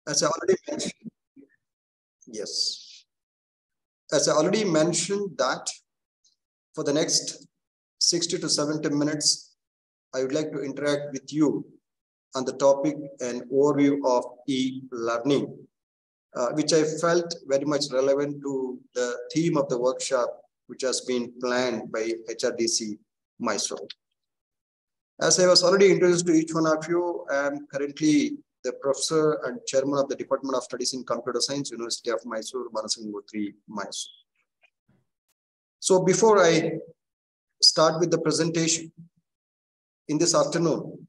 As I already mentioned, yes. As I already mentioned that for the next 60 to 70 minutes, I would like to interact with you on the topic and overview of e-learning, which I felt very much relevant to the theme of the workshop, which has been planned by HRDC Mysore. As I was already introduced to each one of you, I am currently the professor and chairman of the Department of Studies in Computer Science, University of Mysore, Banasangotri, Mysore. So before I start with the presentation in this afternoon,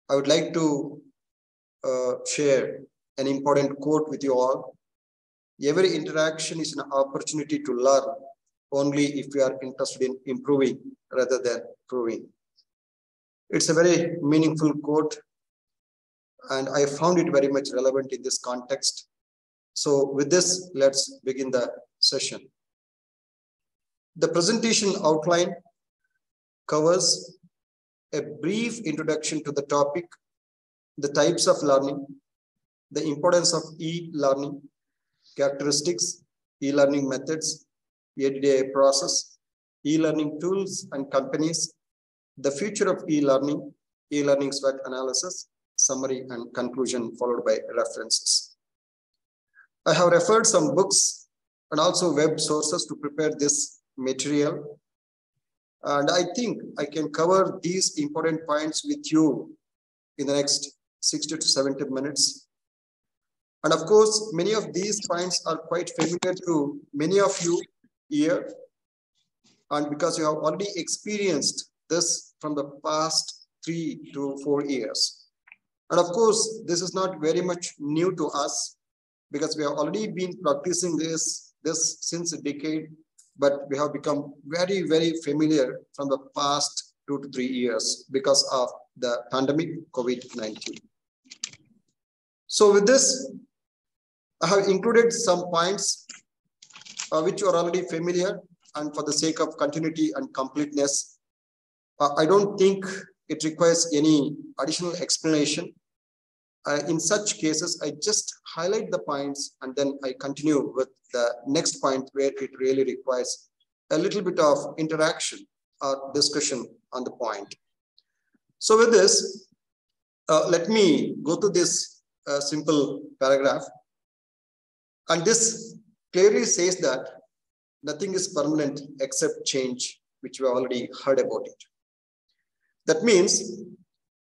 I would like to share an important quote with you all. Every interaction is an opportunity to learn only if we are interested in improving rather than proving. It's a very meaningful quote, and I found it very much relevant in this context. So with this, let's begin the session. The presentation outline covers a brief introduction to the topic, the types of learning, the importance of e-learning, characteristics, e-learning methods, day-to-day process, e-learning tools and companies, the future of e-learning, e-learning SWOT analysis, summary and conclusion followed by references. I have referred some books and also web sources to prepare this material. And I think I can cover these important points with you in the next 60 to 70 minutes. And of course, many of these points are quite familiar to many of you here. And because you have already experienced this from the past 3 to 4 years. And of course, this is not very much new to us because we have already been practicing this since a decade, but we have become very, very familiar from the past 2 to 3 years because of the pandemic COVID-19. So with this, I have included some points which you are already familiar, and for the sake of continuity and completeness, I don't think it requires any additional explanation. In such cases, I just highlight the points and then I continue with the next point where it really requires a little bit of interaction or discussion on the point. So with this, let me go to this simple paragraph. And this clearly says that nothing is permanent except change, which we have already heard about it. That means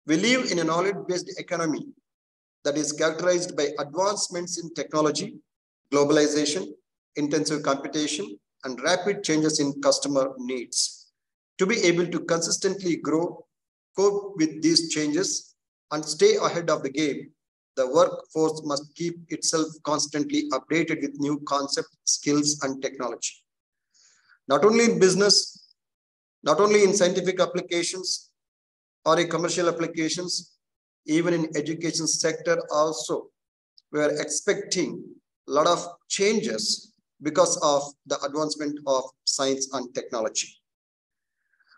we live in a knowledge-based economy that is characterized by advancements in technology, globalization, intensive computation, and rapid changes in customer needs. To be able to consistently grow, cope with these changes, and stay ahead of the game, the workforce must keep itself constantly updated with new concepts, skills, and technology. Not only in business, not only in scientific applications or in commercial applications, even in education sector also, we are expecting a lot of changes because of the advancement of science and technology.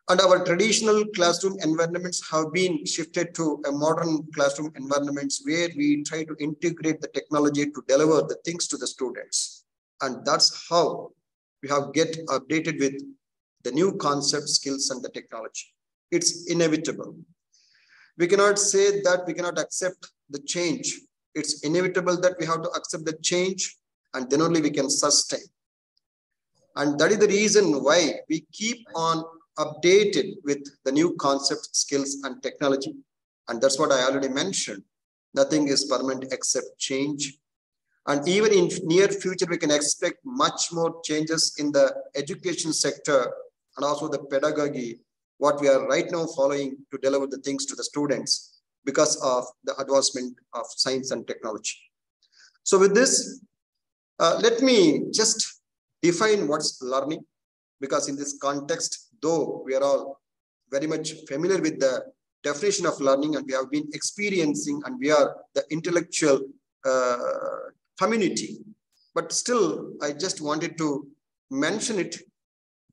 And our traditional classroom environments have been shifted to a modern classroom environments where we try to integrate the technology to deliver the things to the students. And that's how we have get updated with the new concepts, skills, and the technology. It's inevitable. We cannot say that we cannot accept the change. It's inevitable that we have to accept the change and then only we can sustain. And that is the reason why we keep on updated with the new concepts, skills, and technology. And that's what I already mentioned. Nothing is permanent except change. And even in near future, we can expect much more changes in the education sector and also the pedagogy, what we are right now following to deliver the things to the students because of the advancement of science and technology. So with this, let me just define what's learning, because in this context, though we are all very much familiar with the definition of learning and we have been experiencing and we are the intellectual community, but still I just wanted to mention it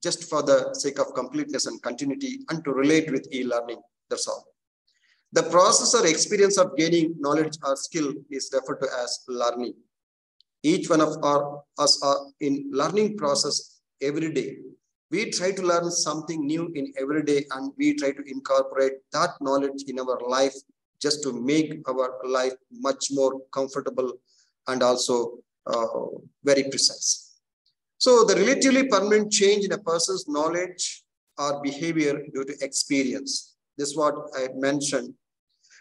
just for the sake of completeness and continuity and to relate with e-learning, that's all. The process or experience of gaining knowledge or skill is referred to as learning. Each one of us are in learning process every day. We try to learn something new in every day, and we try to incorporate that knowledge in our life just to make our life much more comfortable and also very precise. So the relatively permanent change in a person's knowledge or behavior due to experience. This is what I mentioned.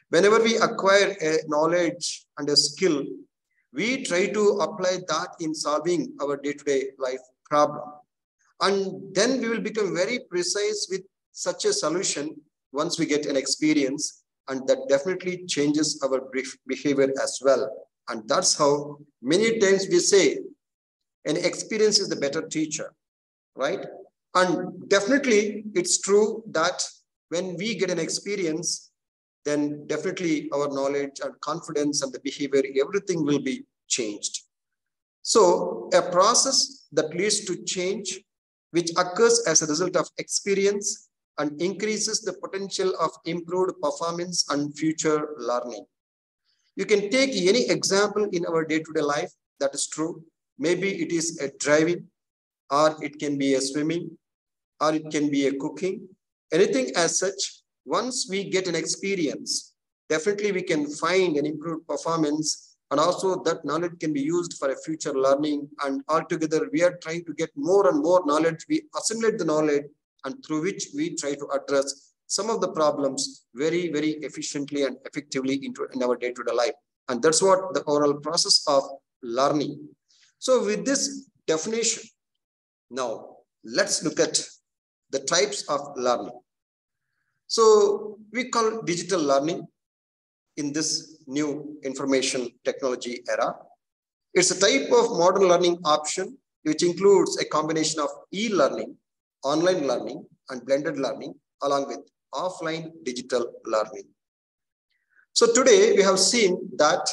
Whenever we acquire a knowledge and a skill, we try to apply that in solving our day-to-day life problem. And then we will become very precise with such a solution once we get an experience, and that definitely changes our behavior as well. And that's how many times we say an experience is the better teacher, right? And definitely it's true that when we get an experience, then definitely our knowledge and confidence and the behavior, everything will be changed. So a process that leads to change, which occurs as a result of experience and increases the potential of improved performance and future learning. You can take any example in our day-to-day life that is true. Maybe it is a driving, or it can be a swimming, or it can be a cooking, anything as such. Once we get an experience, definitely we can find an improved performance, and also that knowledge can be used for a future learning. And altogether, we are trying to get more and more knowledge. We assimilate the knowledge, and through which we try to address some of the problems very, very efficiently and effectively in our day-to-day life. And that's what the overall process of learning. So with this definition, now let's look at the types of learning. So we call it digital learning in this new information technology era. It's a type of modern learning option which includes a combination of e-learning, online learning, and blended learning, along with offline digital learning. So today we have seen that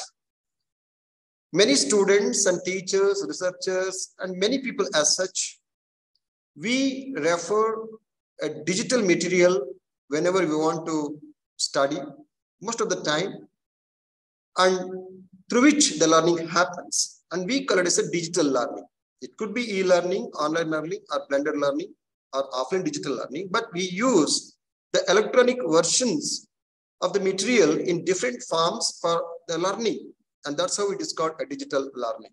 many students and teachers, researchers, and many people as such, we refer a digital material whenever we want to study, most of the time, and through which the learning happens. And we call it as a digital learning. It could be e-learning, online learning, or blended learning, or offline digital learning, but we use the electronic versions of the material in different forms for the learning. And that's how it is called a digital learning.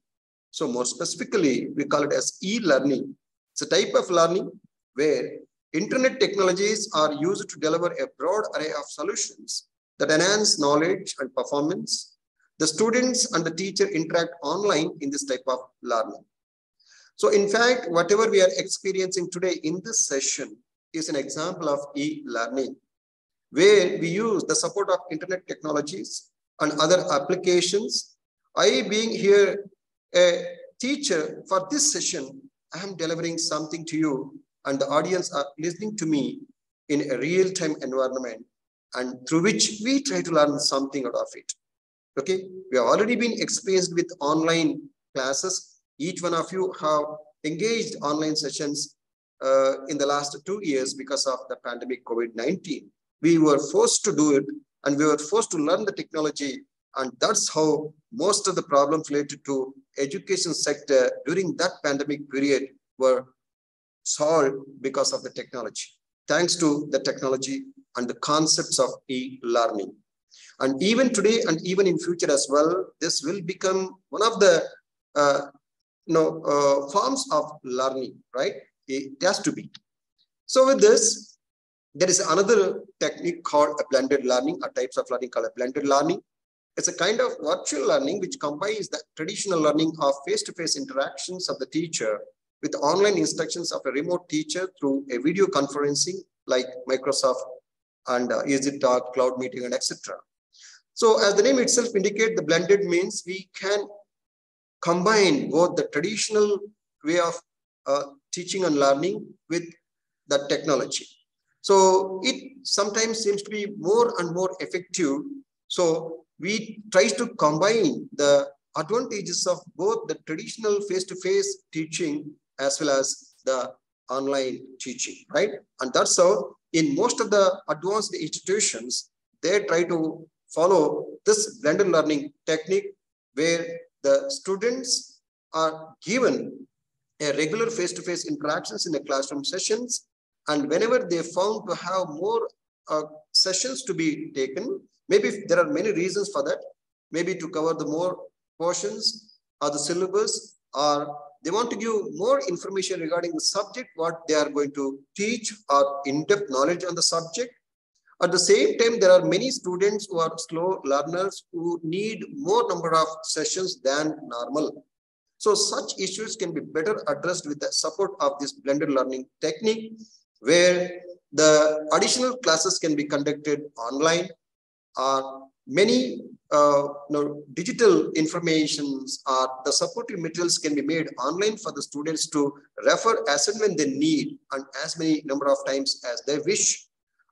So more specifically, we call it as e-learning. It's a type of learning where internet technologies are used to deliver a broad array of solutions that enhance knowledge and performance. The students and the teacher interact online in this type of learning. So in fact, whatever we are experiencing today in this session is an example of e-learning, where we use the support of internet technologies and other applications. I, being here a teacher for this session, I am delivering something to you, and the audience are listening to me in a real-time environment, and through which we try to learn something out of it. Okay, we have already been experienced with online classes. Each one of you have engaged online sessions in the last 2 years because of the pandemic COVID-19. We were forced to do it, and we were forced to learn the technology, and that's how most of the problems related to education sector during that pandemic period were solved because of the technology. Thanks to the technology and the concepts of e-learning. And even today and even in future as well, this will become one of the forms of learning, right? It has to be. So with this, there is another technique called a blended learning, or types of learning called a blended learning. It's a kind of virtual learning which combines the traditional learning of face-to-face interactions of the teacher with online instructions of a remote teacher through a video conferencing like Microsoft and EasyTalk, Cloud Meeting, and etc. So as the name itself indicates, the blended means we can combine both the traditional way of teaching and learning with the technology. So it sometimes seems to be more and more effective. So we try to combine the advantages of both the traditional face-to-face teaching as well as the online teaching, right? And that's how in most of the advanced institutions, they try to follow this blended learning technique where the students are given a regular face-to-face interactions in the classroom sessions, and whenever they found to have more sessions to be taken, maybe there are many reasons for that, maybe to cover the more portions or the syllabus, or they want to give more information regarding the subject, what they are going to teach, or in-depth knowledge on the subject. At the same time, there are many students who are slow learners who need more number of sessions than normal. So such issues can be better addressed with the support of this blended learning technique, where the additional classes can be conducted online, or many digital informations or the supportive materials can be made online for the students to refer as and when they need and as many number of times as they wish.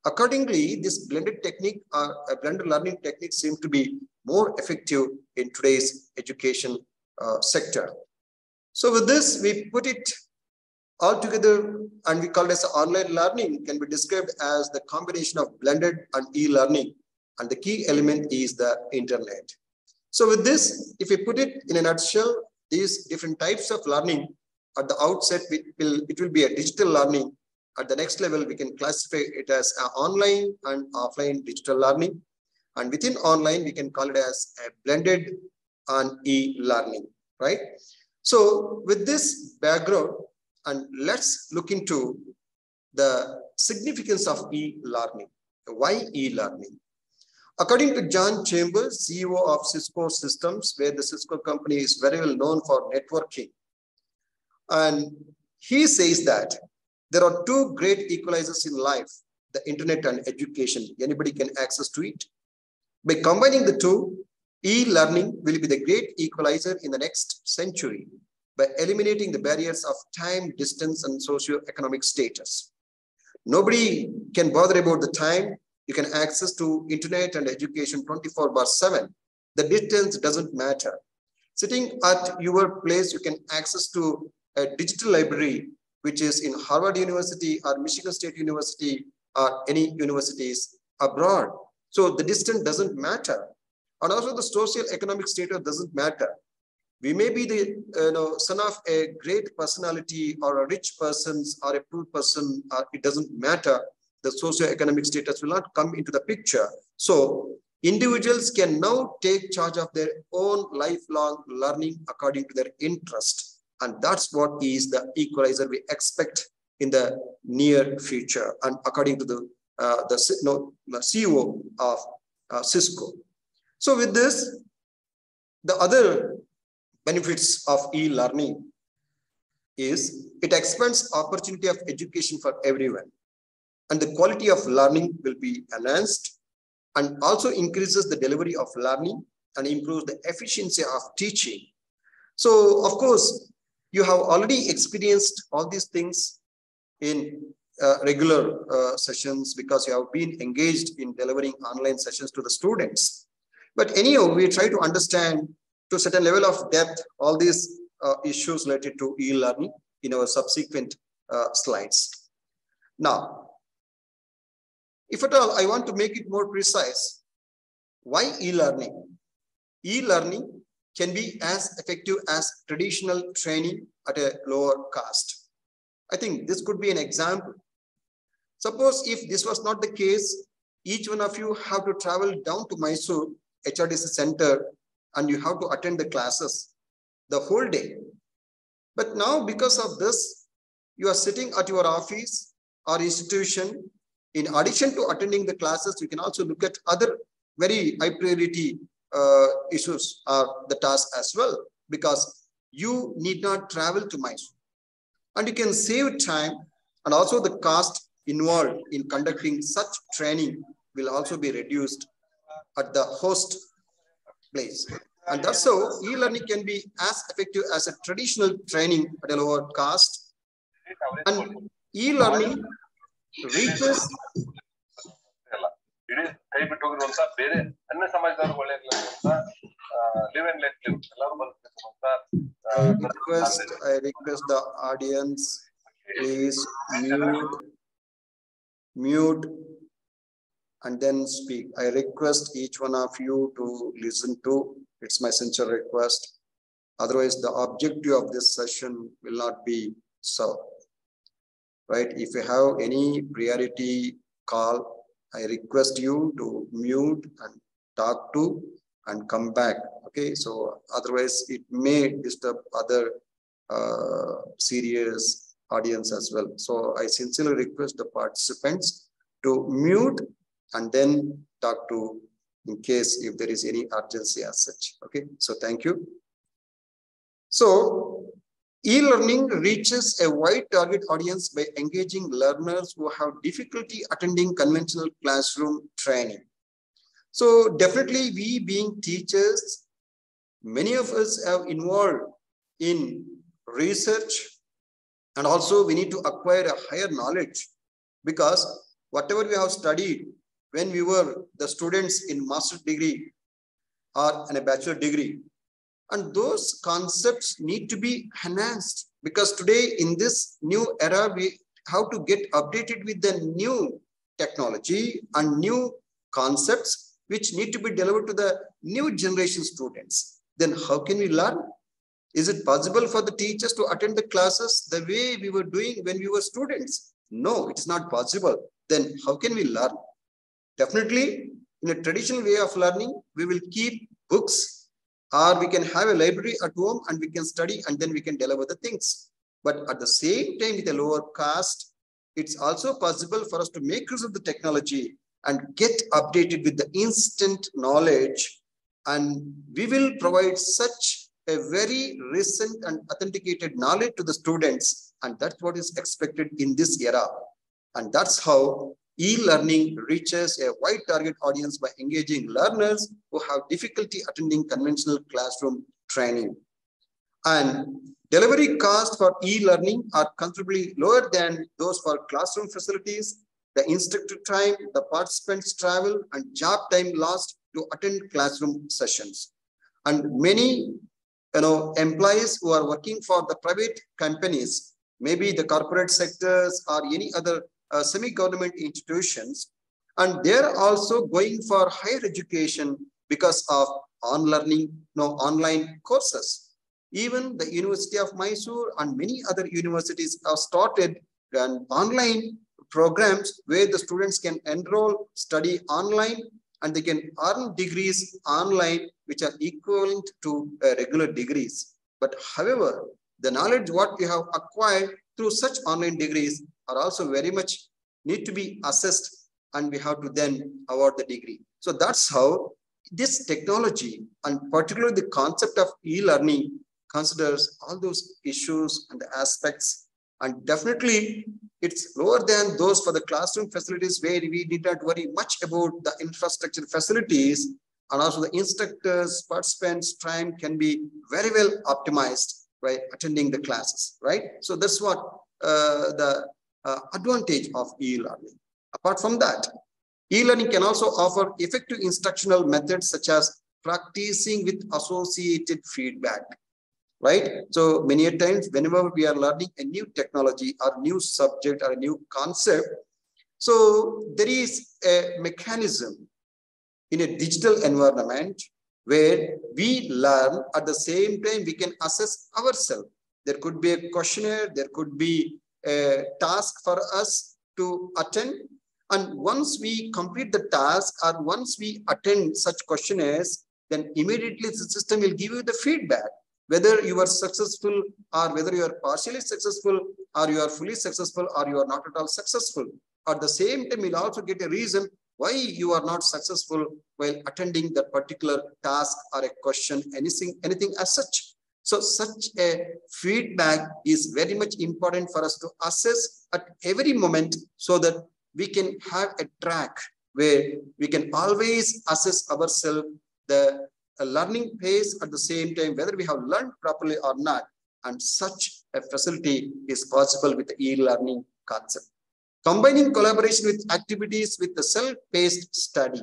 Accordingly, this blended technique or blended learning technique seems to be more effective in today's education sector. So with this, we put it all together and we call it as online learning, can be described as the combination of blended and e-learning. And the key element is the internet. So with this, if we put it in a nutshell, these different types of learning, at the outset, it will be a digital learning. At the next level, we can classify it as online and offline digital learning. And within online, we can call it as a blended and e-learning, right? So with this background, and let's look into the significance of e-learning. Why e-learning? According to John Chambers, CEO of Cisco Systems, where the Cisco company is very well known for networking, and he says that there are two great equalizers in life, the internet and education. Anybody can access to it. By combining the two, e-learning will be the great equalizer in the next century by eliminating the barriers of time, distance, and socio-economic status. Nobody can bother about the time. You can access to internet and education 24/7. The distance doesn't matter. Sitting at your place, you can access to a digital library, which is in Harvard University or Michigan State University or any universities abroad. So the distance doesn't matter. And also the social economic status doesn't matter. We may be the son of a great personality or a rich person or a poor person, it doesn't matter. The socio-economic status will not come into the picture. So individuals can now take charge of their own lifelong learning according to their interest. And that's what is the equalizer we expect in the near future. And according to the CEO of Cisco. So with this, the other benefits of e-learning is it expands opportunity of education for everyone. And the quality of learning will be enhanced and also increases the delivery of learning and improves the efficiency of teaching. So, of course, you have already experienced all these things in regular sessions because you have been engaged in delivering online sessions to the students. But anyhow, we try to understand to a certain level of depth all these issues related to e-learning in our subsequent slides. Now, if at all I want to make it more precise, why e-learning? E-learning can be as effective as traditional training at a lower cost. I think this could be an example. Suppose if this was not the case, each one of you have to travel down to Mysore HRDC center and you have to attend the classes the whole day. But now because of this, you are sitting at your office or institution. In addition to attending the classes, you can also look at other very high priority issues or the tasks as well, because you need not travel to Mysore. And you can save time, and also the cost involved in conducting such training will also be reduced at the host place. And that's how e-learning can be as effective as a traditional training at a lower cost. And e-learning reaches I request the audience, please mute and then speak. I request each one of you to listen to. It's my sincere request. Otherwise, the objective of this session will not be served. Right? If you have any priority call, I request you to mute and talk to and come back. Okay, so otherwise it may disturb other serious audience as well. So I sincerely request the participants to mute and then talk to in case if there is any urgency as such. Okay, so thank you. So e-learning reaches a wide target audience by engaging learners who have difficulty attending conventional classroom training. So definitely we being teachers, many of us have involved in research, and also we need to acquire a higher knowledge, because whatever we have studied when we were the students in master's degree or in a bachelor degree, and those concepts need to be enhanced, because today in this new era, we have to get updated with the new technology and new concepts which need to be delivered to the new generation students. Then how can we learn? Is it possible for the teachers to attend the classes the way we were doing when we were students? No, it is not possible. Then how can we learn? Definitely, in a traditional way of learning, we will keep books, or we can have a library at home and we can study and then we can deliver the things. But at the same time, with a lower cost, it's also possible for us to make use of the technology and get updated with the instant knowledge. And we will provide such a very recent and authenticated knowledge to the students. And that's what is expected in this era. And that's how e-learning reaches a wide target audience by engaging learners who have difficulty attending conventional classroom training. And delivery costs for e-learning are considerably lower than those for classroom facilities. The instructor time, the participants' travel, and job time lost to attend classroom sessions. And many employees who are working for the private companies, maybe the corporate sectors or any other semi-government institutions, and they're also going for higher education because of online courses. Even the University of Mysore and many other universities have started an online programs where the students can enroll, study online, and they can earn degrees online, which are equivalent to regular degrees. But however, the knowledge what we have acquired through such online degrees are also very much need to be assessed, and we have to then award the degree. So that's how this technology, and particularly the concept of e-learning, considers all those issues and the aspects. And definitely it's lower than those for the classroom facilities, where we did not worry much about the infrastructure facilities, and also the instructors, participants' time can be very well optimized by attending the classes, right? So that's what the advantage of e-learning. Apart from that, e-learning can also offer effective instructional methods such as practicing with associated feedback. Right? So many a times, whenever we are learning a new technology or new subject or a new concept, so there is a mechanism in a digital environment where we learn at the same time we can assess ourselves. There could be a questionnaire, there could be a task for us to attend. And once we complete the task or once we attend such questionnaires, then immediately the system will give you the feedback, whether you are successful or whether you are partially successful or you are fully successful or you are not at all successful. At the same time, you'll also get a reason why you are not successful while attending that particular task or a question, anything as such. So such a feedback is very much important for us to assess at every moment, so that we can have a track where we can always assess ourselves, the learning pace at the same time, whether we have learned properly or not. And such a facility is possible with the e-learning concept. Combining collaboration with activities with the self-paced study.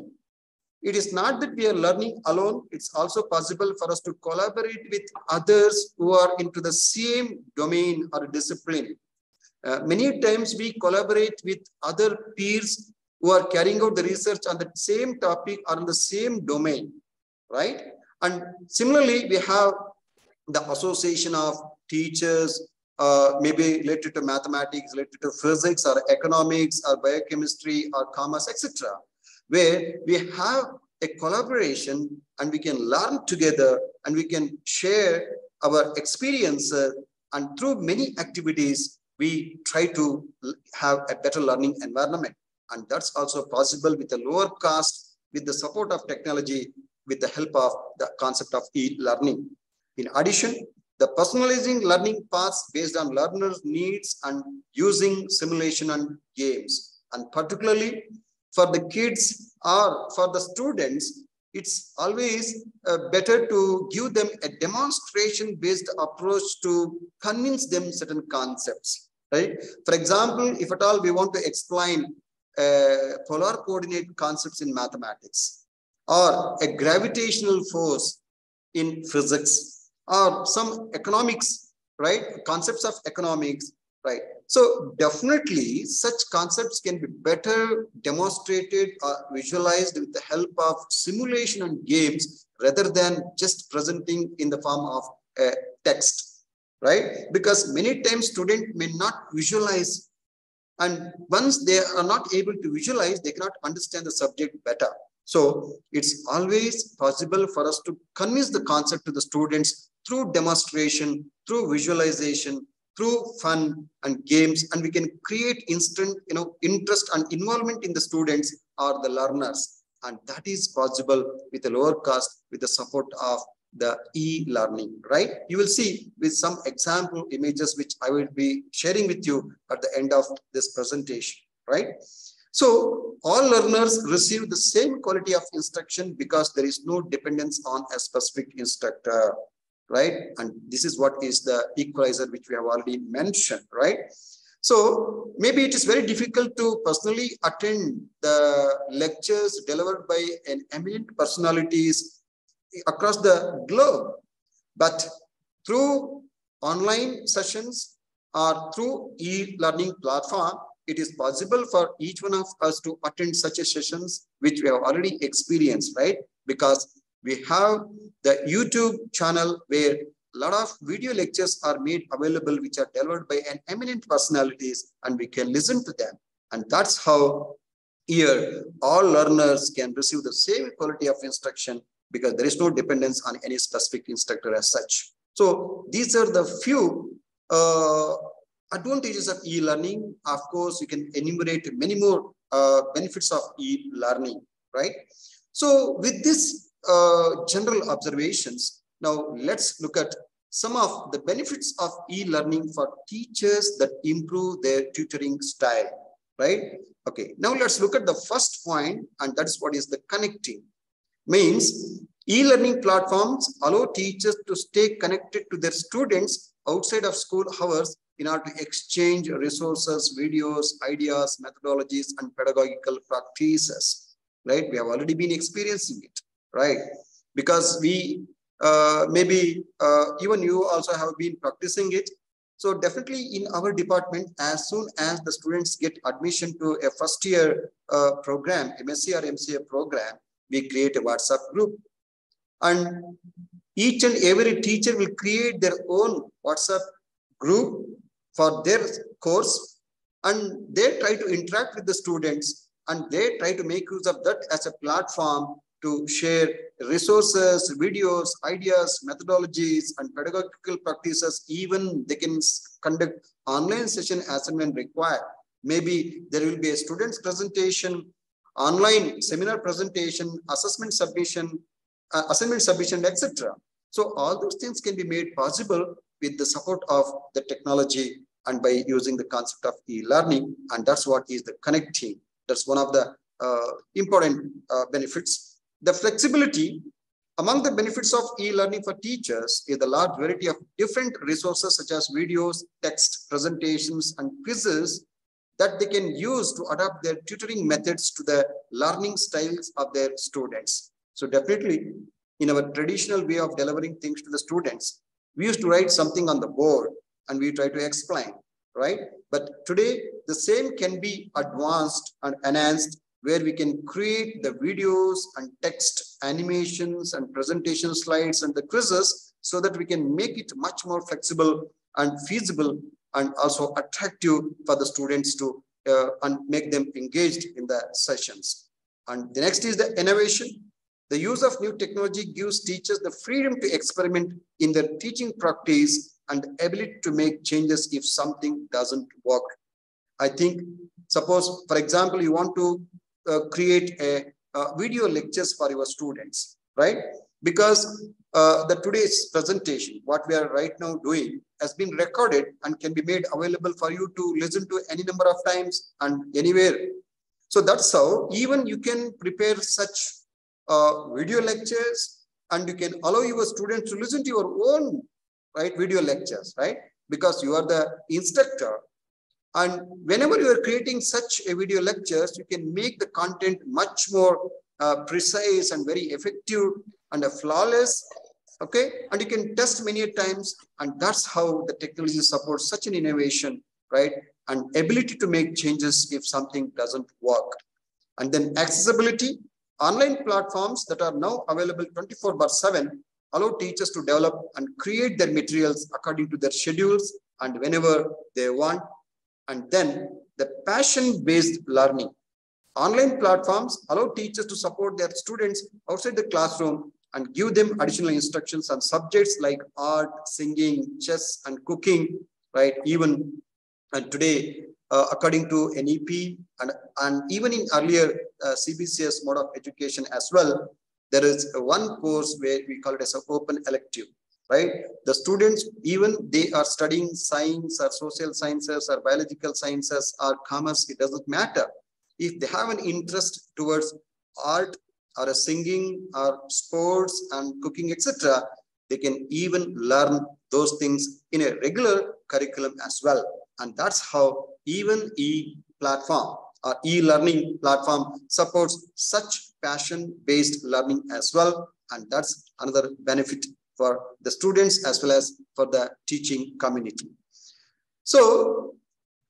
It is not that we are learning alone. It's also possible for us to collaborate with others who are into the same domain or discipline. Many times we collaborate with other peers who are carrying out the research on the same topic or in the same domain, right? And similarly, we have the association of teachers, maybe related to mathematics, related to physics or economics or biochemistry or commerce, etc., where we have a collaboration and we can learn together and we can share our experiences, and through many activities, we try to have a better learning environment. And that's also possible with a lower cost, with the support of technology, with the help of the concept of e-learning. In addition, the personalizing learning paths based on learners' needs and using simulation and games. And particularly for the kids or for the students, it's always better to give them a demonstration-based approach to convince them certain concepts, right? For example, if at all we want to explain polar coordinate concepts in mathematics, or a gravitational force in physics, or some economics, right? Concepts of economics, right? So definitely such concepts can be better demonstrated or visualized with the help of simulation and games rather than just presenting in the form of text, right? Because many times students may not visualize, and once they are not able to visualize, they cannot understand the subject better. So it's always possible for us to convince the concept to the students through demonstration, through visualization, through fun and games, and we can create instant, interest and involvement in the students or the learners. And that is possible with a lower cost, with the support of the e-learning, right? You will see with some example images, which I will be sharing with you at the end of this presentation, right? So all learners receive the same quality of instruction because there is no dependence on a specific instructor, right? And this is what is the equalizer, which we have already mentioned, right? So maybe it is very difficult to personally attend the lectures delivered by an eminent personalities across the globe, but through online sessions or through e-learning platform, it is possible for each one of us to attend such a sessions, which we have already experienced, right? Because we have the YouTube channel where a lot of video lectures are made available, which are delivered by an eminent personalities, and we can listen to them. And that's how here all learners can receive the same quality of instruction because there is no dependence on any specific instructor as such. So these are the few advantages of e-learning. Of course, you can enumerate many more benefits of e-learning, right? So with this general observations, now let's look at some of the benefits of e-learning for teachers that improve their tutoring style, right? Okay, now let's look at the first point, and that's what is the connecting. Means e-learning platforms allow teachers to stay connected to their students outside of school hours in order to exchange resources, videos, ideas, methodologies, and pedagogical practices, right? We have already been experiencing it, right? Because we, maybe even you also have been practicing it. So definitely in our department, as soon as the students get admission to a first year program, MSc or MCA program, we create a WhatsApp group. And each and every teacher will create their own WhatsApp group for their course, and they try to interact with the students, and they try to make use of that as a platform to share resources, videos, ideas, methodologies, and pedagogical practices. Even they can conduct online session as and when required. Maybe there will be a student's presentation, online seminar presentation, assignment submission, etc. So all those things can be made possible with the support of the technology and by using the concept of e-learning. And that's what is the connecting. That's one of the important benefits. The flexibility. Among the benefits of e-learning for teachers is the large variety of different resources such as videos, text, presentations, and quizzes that they can use to adapt their tutoring methods to the learning styles of their students. So definitely in our traditional way of delivering things to the students, we used to write something on the board and we try to explain, right? But today the same can be advanced and enhanced where we can create the videos and text animations and presentation slides and the quizzes so that we can make it much more flexible and feasible and also attractive for the students to and make them engaged in the sessions. And the next is the innovation. The use of new technology gives teachers the freedom to experiment in their teaching practice and the ability to make changes if something doesn't work. I think, suppose, for example, you want to create a video lectures for your students, right? Because the today's presentation, what we are right now doing, has been recorded and can be made available for you to listen to any number of times and anywhere. So that's how even you can prepare such video lectures, and you can allow your students to listen to your own video lectures, right? Because you are the instructor. And whenever you are creating such a video lectures, you can make the content much more precise and very effective and flawless. Okay, and you can test many times, and that's how the technology supports such an innovation, right? And ability to make changes if something doesn't work. And then accessibility. Online platforms that are now available 24/7 allow teachers to develop and create their materials according to their schedules and whenever they want. And then the passion-based learning. Online platforms allow teachers to support their students outside the classroom and give them additional instructions on subjects like art, singing, chess, and cooking, right? Even today, according to NEP and even in earlier CBCS mode of education as well, there is one course where we call it as an open elective, right? The students, even they are studying science or social sciences or biological sciences or commerce, it doesn't matter. If they have an interest towards art or singing or sports and cooking, etc., they can even learn those things in a regular curriculum as well. And that's how even e-platform or e-learning platform supports such passion-based learning as well. And that's another benefit for the students as well as for the teaching community. So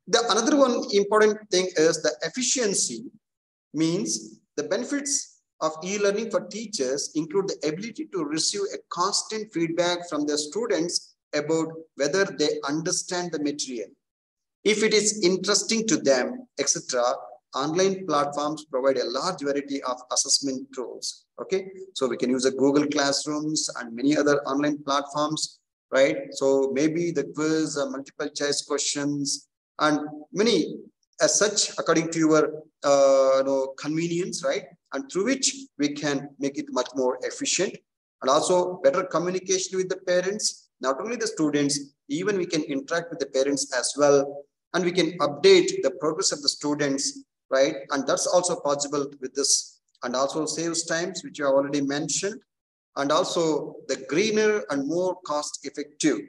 the another one important thing is the efficiency. Means the benefits of e-learning for teachers include the ability to receive a constant feedback from their students about whether they understand the material, if it is interesting to them, etc. Online platforms provide a large variety of assessment tools. Okay, so we can use a Google Classrooms and many other online platforms, right? So maybe the quiz, multiple choice questions, and many as such according to your convenience, right? And through which we can make it much more efficient, and also better communication with the parents, not only the students, even we can interact with the parents as well, and we can update the progress of the students, right? And that's also possible with this, and also saves times, which you have already mentioned, and also the greener and more cost effective.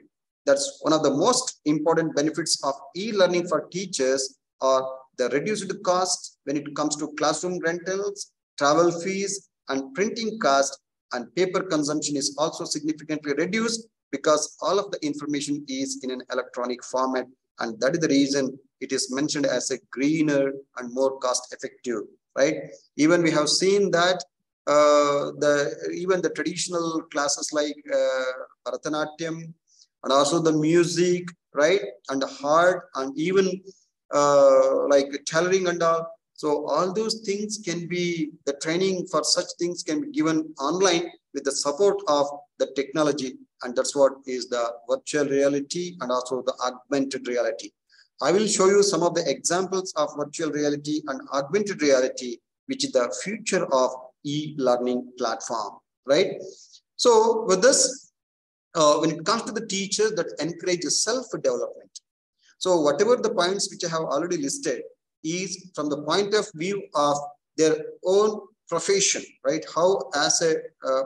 That's one of the most important benefits of e-learning for teachers, are the reduced costs when it comes to classroom rentals, travel fees, and printing cost, and paper consumption is also significantly reduced because all of the information is in an electronic format. And that is the reason it is mentioned as a greener and more cost effective, right? Even we have seen that even the traditional classes like Bharatanatyam and also the music, right? And the art and even like tailoring and all. So all those things can be, the training for such things can be given online with the support of the technology. And that's what is the virtual reality and also the augmented reality. I will show you some of the examples of virtual reality and augmented reality, which is the future of e-learning platform, right? So with this, when it comes to the teachers that encourage self-development. So whatever the points which I have already listed is from the point of view of their own profession, right? How as a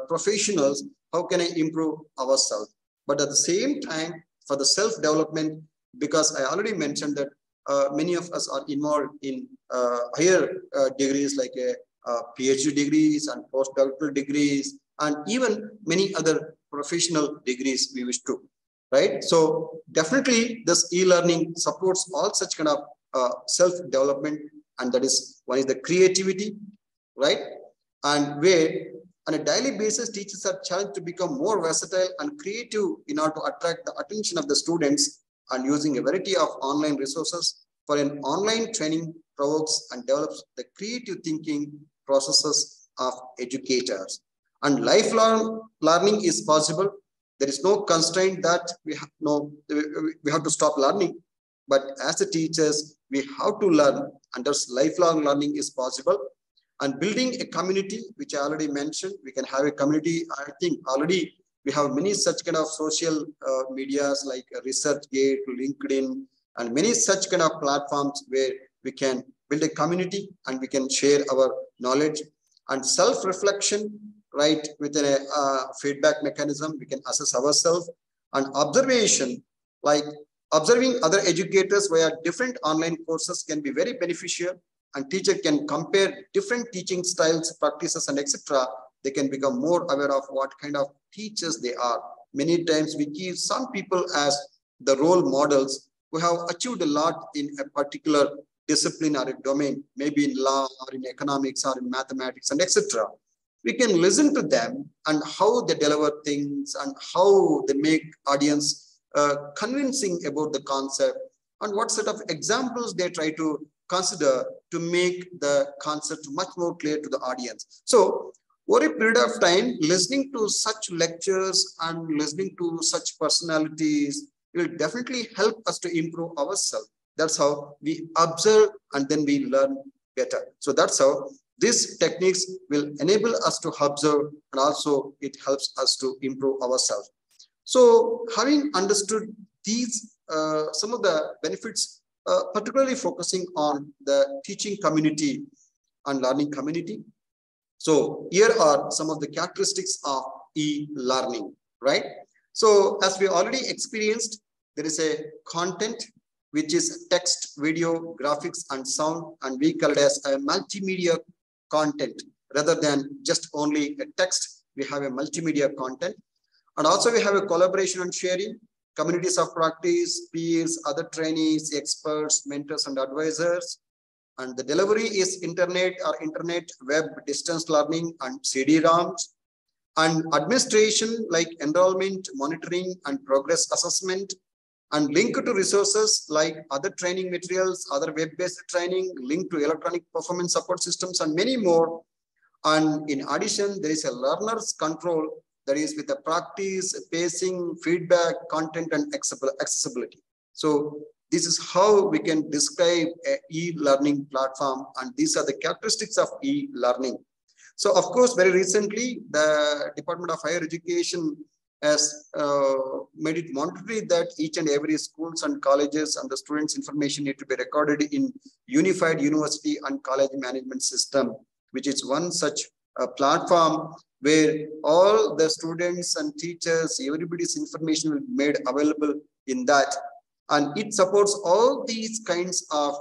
professionals, how can I improve ourselves? But at the same time, for the self-development, because I already mentioned that many of us are involved in higher degrees like PhD degrees and postdoctoral degrees, and even many other professional degrees we wish to, right? So definitely this e-learning supports all such kind of self-development and that is one is the creativity, right? And where on a daily basis, teachers are challenged to become more versatile and creative in order to attract the attention of the students, and using a variety of online resources for an online training provokes and develops the creative thinking processes of educators. And lifelong learning is possible. There is no constraint that we have to stop learning, but as the teachers, we have to learn, and thus lifelong learning is possible. And building a community, which I already mentioned, we can have a community. I think already we have many such kind of social medias like ResearchGate, LinkedIn, and many such kind of platforms where we can build a community and we can share our knowledge. And self-reflection, right, within a feedback mechanism, we can assess ourselves. And observation, like observing other educators via different online courses can be very beneficial, and teacher can compare different teaching styles, practices, and etc. They can become more aware of what kind of teachers they are. Many times we give some people as the role models who have achieved a lot in a particular discipline or a domain, maybe in law or in economics or in mathematics and etc. We can listen to them and how they deliver things and how they make audience convincing about the concept, and what set of examples they try to consider to make the concept much more clear to the audience. So over a period of time, listening to such lectures and listening to such personalities will definitely help us to improve ourselves. That's how we observe and then we learn better. So that's how these techniques will enable us to observe, and also it helps us to improve ourselves. So having understood these, some of the benefits, particularly focusing on the teaching community and learning community. So here are some of the characteristics of e-learning, right? So as we already experienced, there is a content which is text, video, graphics, and sound, and we call it as a multimedia content. Rather than just only a text, we have a multimedia content. And also we have a collaboration and sharing, communities of practice, peers, other trainees, experts, mentors, and advisors. And the delivery is internet or internet, web, distance learning, and CD-ROMs. And administration like enrollment, monitoring, and progress assessment. And link to resources like other training materials, other web-based training, link to electronic performance support systems, and many more. And in addition, there is a learner's control, that is with the practice, pacing, feedback, content, and accessibility. So this is how we can describe an e-learning platform, and these are the characteristics of e-learning. So of course, very recently, the Department of Higher Education has made it mandatory that each and every schools and colleges and the students' information need to be recorded in Unified University and College Management System, which is one such platform where all the students and teachers, everybody's information will be made available in that. And it supports all these kinds of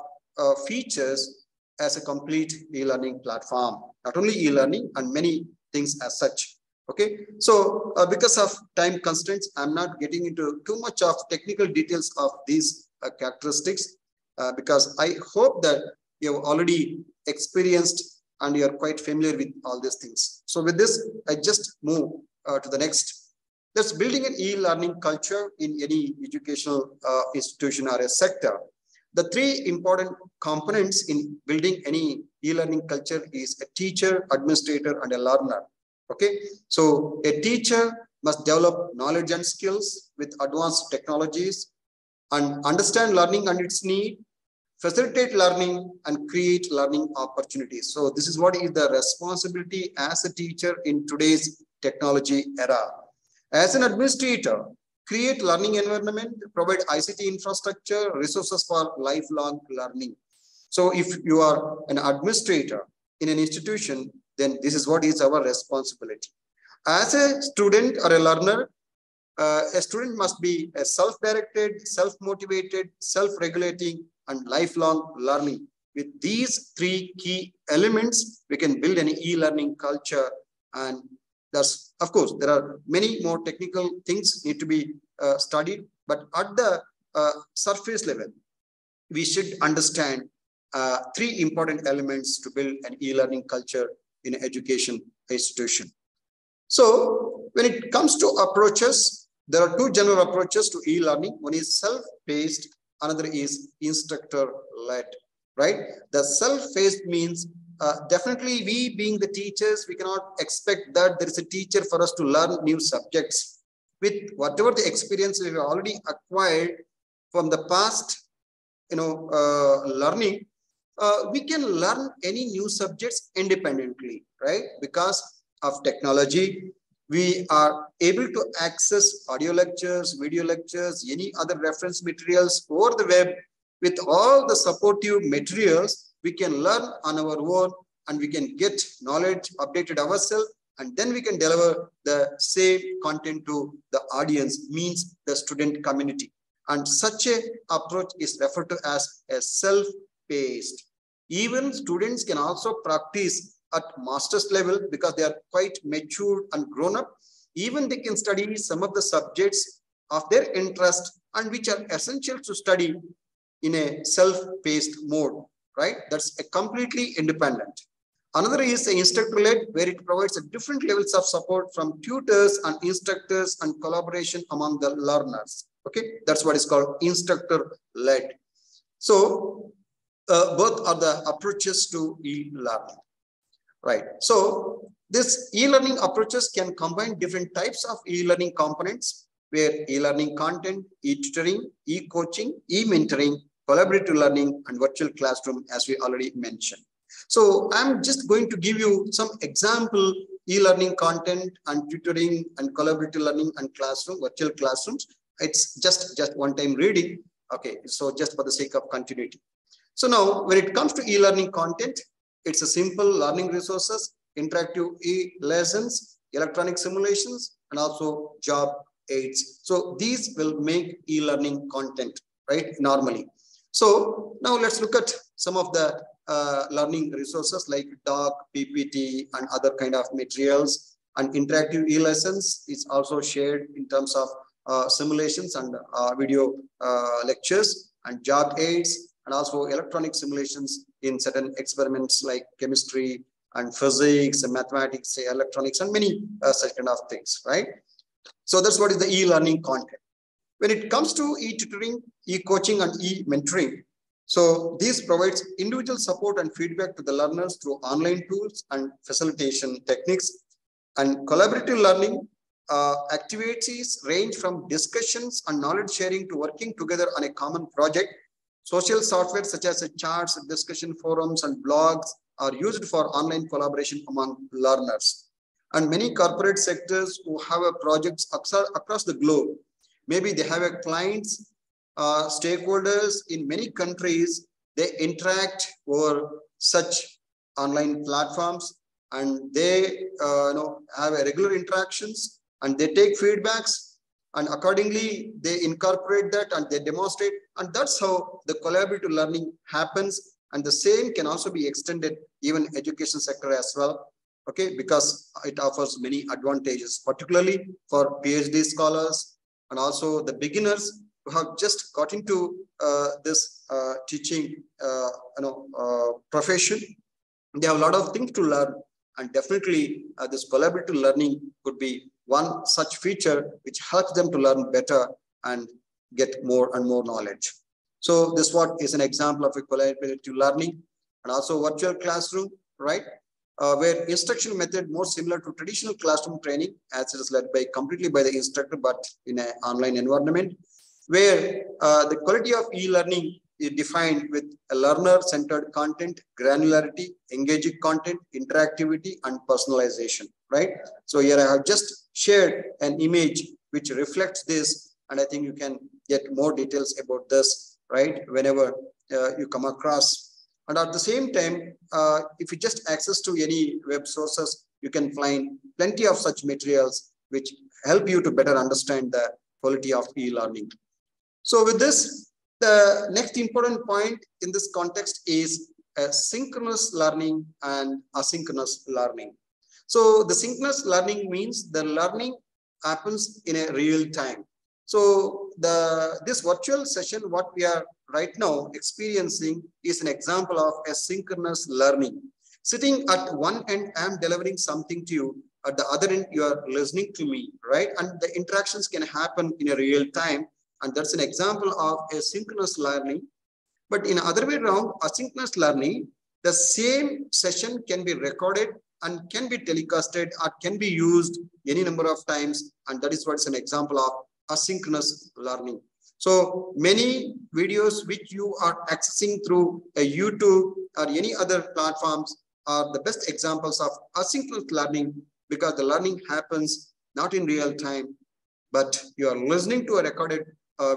features as a complete e-learning platform, not only e-learning and many things as such. Okay, so because of time constraints, I'm not getting into too much of technical details of these characteristics because I hope that you have already experienced and you are quite familiar with all these things. So with this, I just move to the next. That's building an e-learning culture in any educational institution or a sector. The three important components in building any e-learning culture is a teacher, administrator, and a learner. Okay, so a teacher must develop knowledge and skills with advanced technologies and understand learning and its need, facilitate learning, and create learning opportunities. So this is what is the responsibility as a teacher in today's technology era. As an administrator, create learning environment, provide ICT infrastructure, resources for lifelong learning. So if you are an administrator in an institution, then this is what is our responsibility. As a student or a learner, a student must be a self-directed, self-motivated, self-regulating, and lifelong learning. With these three key elements, we can build an e-learning culture. And thus, of course, there are many more technical things need to be studied, but at the surface level, we should understand three important elements to build an e-learning culture in an education institution. So when it comes to approaches, there are two general approaches to e-learning. One is self-paced, another is instructor-led, right? The self-paced means definitely we being the teachers, we cannot expect that there is a teacher for us to learn new subjects. With whatever the experience we have already acquired from the past, learning, we can learn any new subjects independently, right? Because of technology, we are able to access audio lectures, video lectures, any other reference materials over the web. With all the supportive materials, we can learn on our own and we can get knowledge updated ourselves, and then we can deliver the same content to the audience, means the student community. And such a approach is referred to as a self-paced. Even students can also practice at master's level because they are quite mature and grown up. Even they can study some of the subjects of their interest and which are essential to study in a self-paced mode, right? That's a completely independent. Another is the instructor-led, where it provides a different levels of support from tutors and instructors and collaboration among the learners. Okay, that's what is called instructor-led. So both are the approaches to e-learning, right? So this e-learning approaches can combine different types of e-learning components, where e-learning content, e-tutoring, e-coaching, e-mentoring, collaborative learning, and virtual classroom, as we already mentioned. So I'm just going to give you some example e-learning content and tutoring and collaborative learning and classroom, virtual classrooms. It's just one-time reading. Okay, so just for the sake of continuity. So now when it comes to e-learning content, it's a simple learning resources, interactive e-lessons, electronic simulations, and also job aids. So these will make e-learning content, right, normally. So now let's look at some of the learning resources like doc, PPT, and other kind of materials. And interactive e-lessons is also shared in terms of simulations and video lectures, and job aids, and also electronic simulations in certain experiments like chemistry and physics and mathematics, electronics, and many such kind of things, right? So that's what is the e-learning content. When it comes to e-tutoring, e-coaching, and e-mentoring, so this provides individual support and feedback to the learners through online tools and facilitation techniques. And collaborative learning activities range from discussions and knowledge sharing to working together on a common project. Social software such as charts, discussion forums, and blogs are used for online collaboration among learners. And many corporate sectors who have projects across the globe, maybe they have clients, stakeholders in many countries, they interact over such online platforms, and they have a regular interactions, and they take feedbacks, and accordingly they incorporate that and they demonstrate, and that's how the collaborative learning happens. And the same can also be extended even education sector as well, okay, because it offers many advantages, particularly for PhD scholars and also the beginners who have just got into this teaching profession. They have a lot of things to learn, and definitely this collaborative learning could be one such feature which helps them to learn better and get more and more knowledge. So this what is an example of a collaborative learning. And also virtual classroom, right? Where instruction method more similar to traditional classroom training, as it is led completely by the instructor, but in an online environment, where the quality of e-learning is defined with a learner-centered content, granularity, engaging content, interactivity, and personalization, right? So here I have just shared an image which reflects this, and I think you can get more details about this, right, whenever you come across. And at the same time, if you just access to any web sources, you can find plenty of such materials which help you to better understand the quality of e-learning. So with this, the next important point in this context is synchronous learning and asynchronous learning. So the synchronous learning means the learning happens in a real time. So this virtual session, what we are right now experiencing is an example of asynchronous learning. Sitting at one end, I am delivering something to you. At the other end, you are listening to me, right? And the interactions can happen in a real time. And that's an example of asynchronous learning. But in other way around, asynchronous learning, the same session can be recorded and can be telecasted or can be used any number of times. And that is what's an example of asynchronous learning. So many videos which you are accessing through a YouTube or any other platforms are the best examples of asynchronous learning, because the learning happens not in real time, but you are listening to a recorded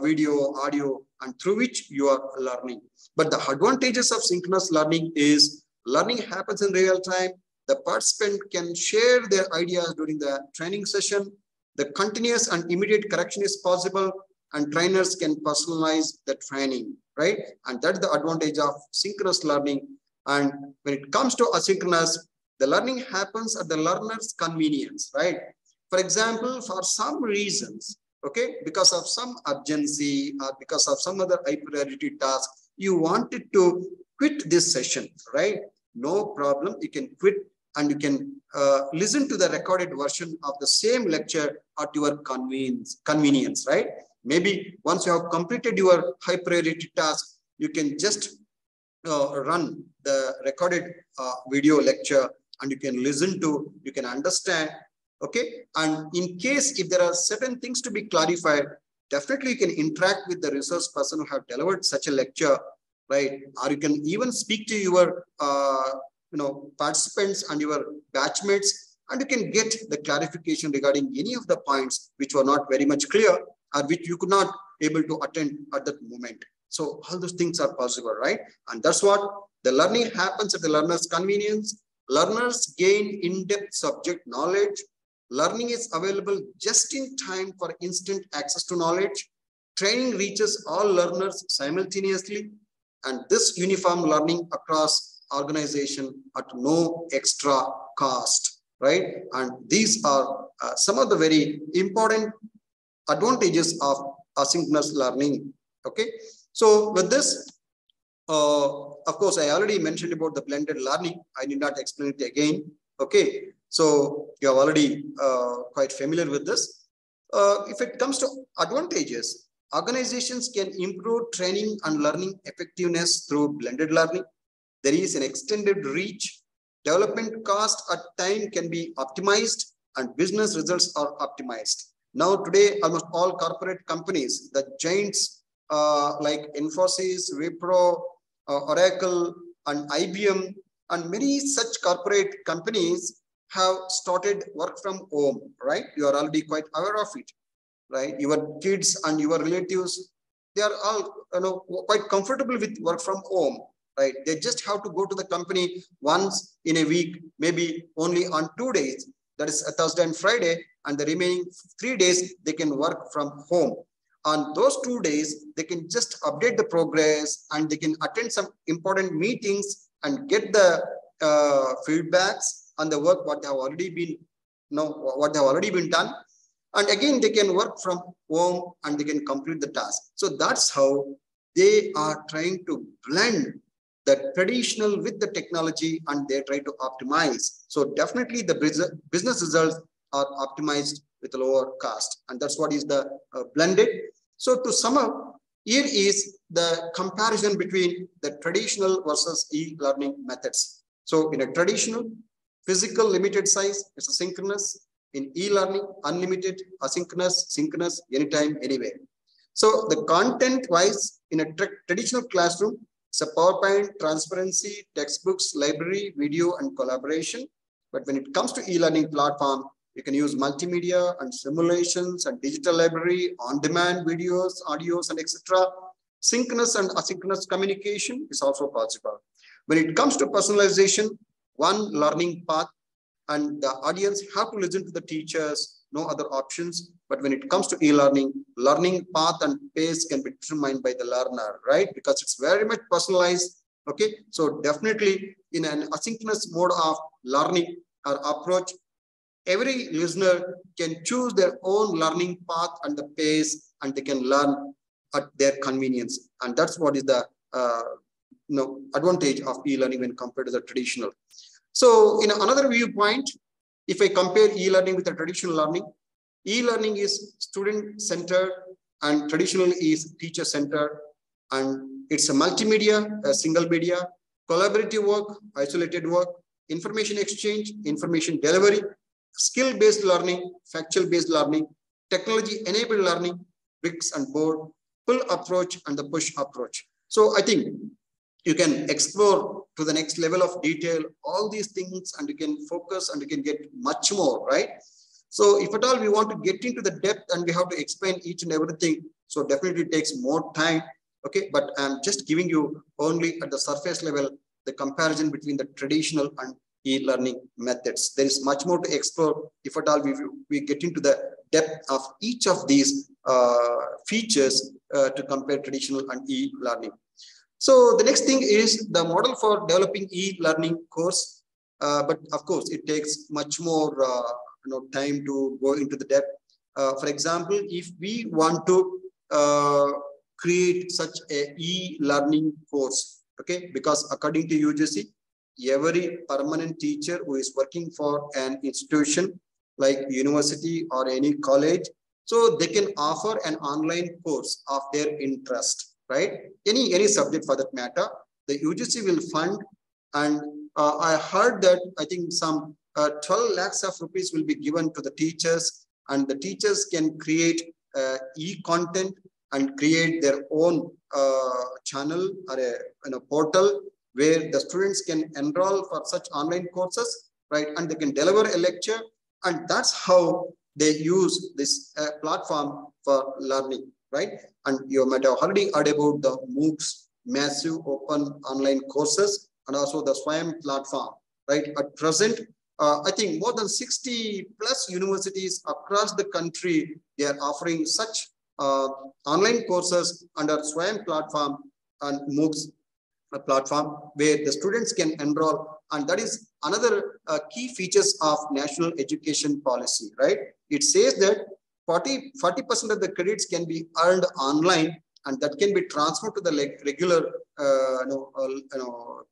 video, audio, and through which you are learning. But the advantages of synchronous learning is learning happens in real time. The participant can share their ideas during the training session. The continuous and immediate correction is possible, and trainers can personalize the training, right? And that's the advantage of synchronous learning. And when it comes to asynchronous, the learning happens at the learner's convenience, right? For example, for some reasons, okay, because of some urgency or because of some other high priority task, you wanted to quit this session, right? No problem, you can quit and you can listen to the recorded version of the same lecture at your convenience, right? Maybe once you have completed your high priority task, you can just run the recorded video lecture and you can listen to, you can understand, okay? And in case if there are certain things to be clarified, definitely you can interact with the resource person who have delivered such a lecture, right? Or you can even speak to your participants and your batchmates, and you can get the clarification regarding any of the points which were not very much clear or which you could not able to attend at that moment. So all those things are possible, right? And that's what the learning happens at the learner's convenience. Learners gain in-depth subject knowledge. Learning is available just in time for instant access to knowledge. Training reaches all learners simultaneously, and this uniform learning across organization at no extra cost, right? And these are some of the very important advantages of asynchronous learning, okay? So with this, of course, I already mentioned about the blended learning. I need not explain it again, okay? So you are already quite familiar with this. If it comes to advantages, organizations can improve training and learning effectiveness through blended learning. There is an extended reach. Development cost at time can be optimized and business results are optimized. Now today, almost all corporate companies, the giants like Infosys, Wipro, Oracle, and IBM, and many such corporate companies have started work from home, right? You are already quite aware of it, right? Your kids and your relatives, they are all quite comfortable with work from home, right? They just have to go to the company once in a week, maybe only on 2 days, that is a Thursday and Friday, and the remaining 3 days they can work from home. On those 2 days, they can just update the progress and they can attend some important meetings and get the feedbacks on the work what they have already been done. And again, they can work from home and they can complete the task. So that's how they are trying to blend the traditional with the technology and they try to optimize. So definitely the business results are optimized with a lower cost. And that's what is the blended. So to sum up, here is the comparison between the traditional versus e-learning methods. So in a traditional, physical limited size, it's a synchronous. In e-learning, unlimited, asynchronous, synchronous, anytime, anywhere. So the content-wise, in a traditional classroom, it's a PowerPoint, transparency, textbooks, library, video, and collaboration. But when it comes to e-learning platform, you can use multimedia and simulations and digital library, on-demand videos, audios, and etc. Synchronous and asynchronous communication is also possible. When it comes to personalization, one learning path, and the audience have to listen to the teachers, no other options. But when it comes to e-learning, learning path and pace can be determined by the learner, right? Because it's very much personalized, okay? So definitely in an asynchronous mode of learning or approach, every listener can choose their own learning path and the pace, and they can learn at their convenience. And that's what is the advantage of e-learning when compared to the traditional. So in another viewpoint, if I compare e-learning with the traditional learning, e-learning is student-centered and traditional is teacher-centered, and it's a multimedia, a single media, collaborative work, isolated work, information exchange, information delivery, skill-based learning, factual-based learning, technology-enabled learning, bricks and board, pull approach, and the push approach. So I think you can explore to the next level of detail all these things, and you can focus and you can get much more, right? So if at all we want to get into the depth and we have to explain each and everything, so definitely it takes more time. Okay, but I'm just giving you only at the surface level the comparison between the traditional and e-learning methods. There is much more to explore if at all we get into the depth of each of these features to compare traditional and e-learning. So the next thing is the model for developing e-learning course, but of course it takes much more time to go into the depth. For example, if we want to create such a e-learning course, okay, because according to UGC, every permanent teacher who is working for an institution like university or any college, so they can offer an online course of their interest, right? Any subject for that matter, the UGC will fund, and I heard that I think some 12 lakhs of rupees will be given to the teachers, and the teachers can create e-content and create their own channel or a portal where the students can enroll for such online courses, right? And they can deliver a lecture, and that's how they use this platform for learning, right? And you might have already heard about the MOOCs, massive open online courses, and also the SWAYAM platform, right? At present, I think more than 60 plus universities across the country, they are offering such online courses under SWAYAM platform and MOOCs platform where the students can enroll. And that is another key features of national education policy, right? It says that 40% of the credits can be earned online, and that can be transferred to the regular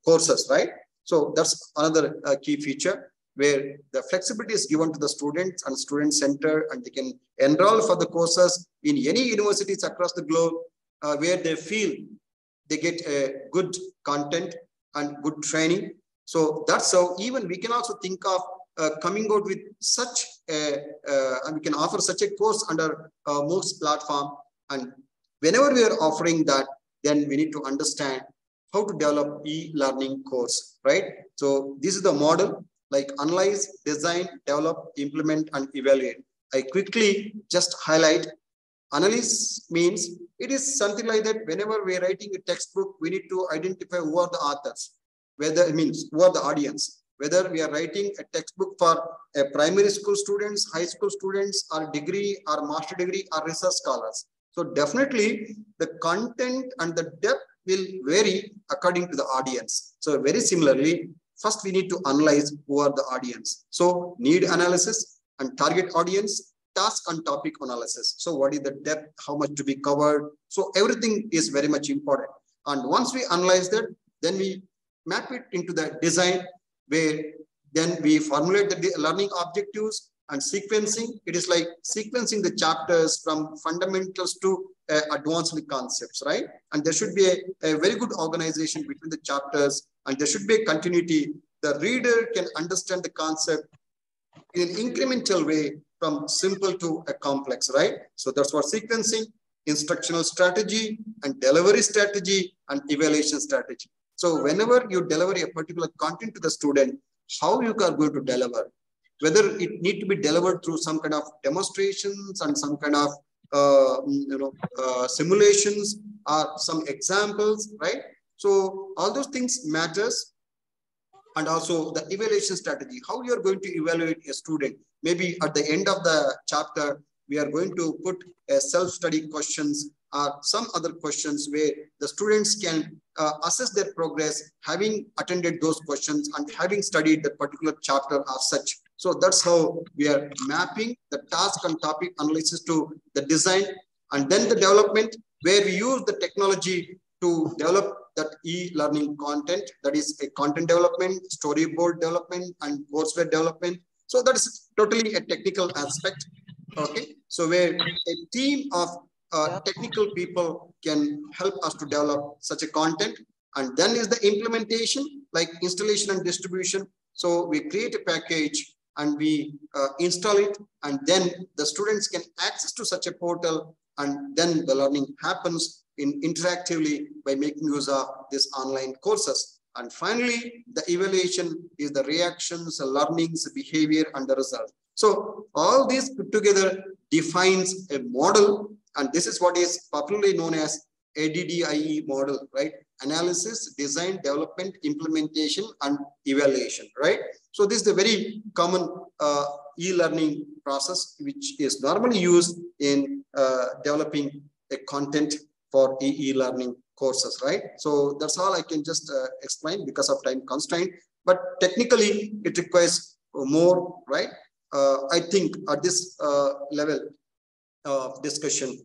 courses, right? So that's another key feature where the flexibility is given to the students and student center, and they can enroll for the courses in any universities across the globe where they feel they get a good content and good training. So that's how even we can also think of coming out with such a, and we can offer such a course under MOOCs platform. And whenever we are offering that, then we need to understand how to develop e-learning course, right? So this is the model, like analyze, design, develop, implement, and evaluate. I quickly just highlight. Analysis means it is something like that. Whenever we are writing a textbook, we need to identify who are the authors, whether it means who are the audience, whether we are writing a textbook for a primary school students, high school students, or degree or master degree or research scholars. So definitely the content and the depth will vary according to the audience. So very similarly, first we need to analyze who are the audience. So need analysis and target audience, task and topic analysis. So what is the depth, how much to be covered? So everything is very much important. And once we analyze that, then we map it into the design, where then we formulate the learning objectives and sequencing. It is like sequencing the chapters from fundamentals to advanced concepts, right? And there should be a very good organization between the chapters, and there should be a continuity. The reader can understand the concept in an incremental way from simple to a complex, right? So that's what sequencing, instructional strategy, and delivery strategy, and evaluation strategy. So whenever you deliver a particular content to the student, how you are going to deliver, whether it need to be delivered through some kind of demonstrations and some kind of simulations or some examples, right? So all those things matters. And also the evaluation strategy, how you are going to evaluate a student. Maybe at the end of the chapter, we are going to put a self-study questions or some other questions where the students can assess their progress, having attended those questions and having studied that particular chapter as such. So that's how we are mapping the task and topic analysis to the design, and then the development, where we use the technology to develop that e-learning content, that is a content development, storyboard development, and courseware development. So that is totally a technical aspect. Okay, so where a team of technical people can help us to develop such a content, and then is the implementation like installation and distribution. So we create a package and we install it, and then the students can access to such a portal, and then the learning happens interactively by making use of these online courses. And finally, the evaluation is the reactions, the learnings, the behavior, and the result. So all these put together defines a model, and this is what is popularly known as ADDIE model, right? Analysis, design, development, implementation, and evaluation, right? So this is the very common e-learning process, which is normally used in developing a content for e-learning courses, right? So that's all I can just explain because of time constraint, but technically it requires more, right? I think at this level of discussion,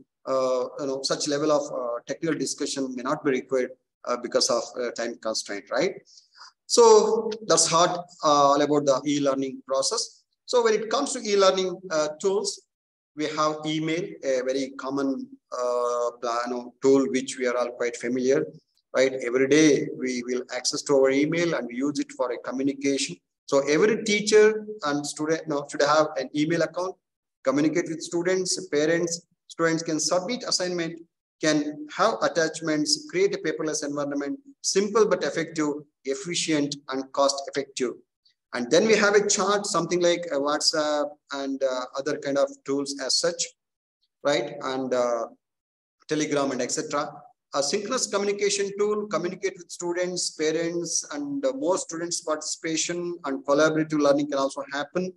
such level of technical discussion may not be required because of time constraint, right? So that's hard all about the e-learning process. So when it comes to e-learning tools, we have email, a very common tool which we are all quite familiar, right? Every day we will access to our email and we use it for a communication. So every teacher and student should have an email account, communicate with students, parents. Students can submit assignment, can have attachments, create a paperless environment, simple but effective, efficient, and cost effective. And then we have a chart, something like a WhatsApp and other kind of tools as such, right? And Telegram and etc. A synchronous communication tool, communicate with students, parents, and more students' participation and collaborative learning can also happen,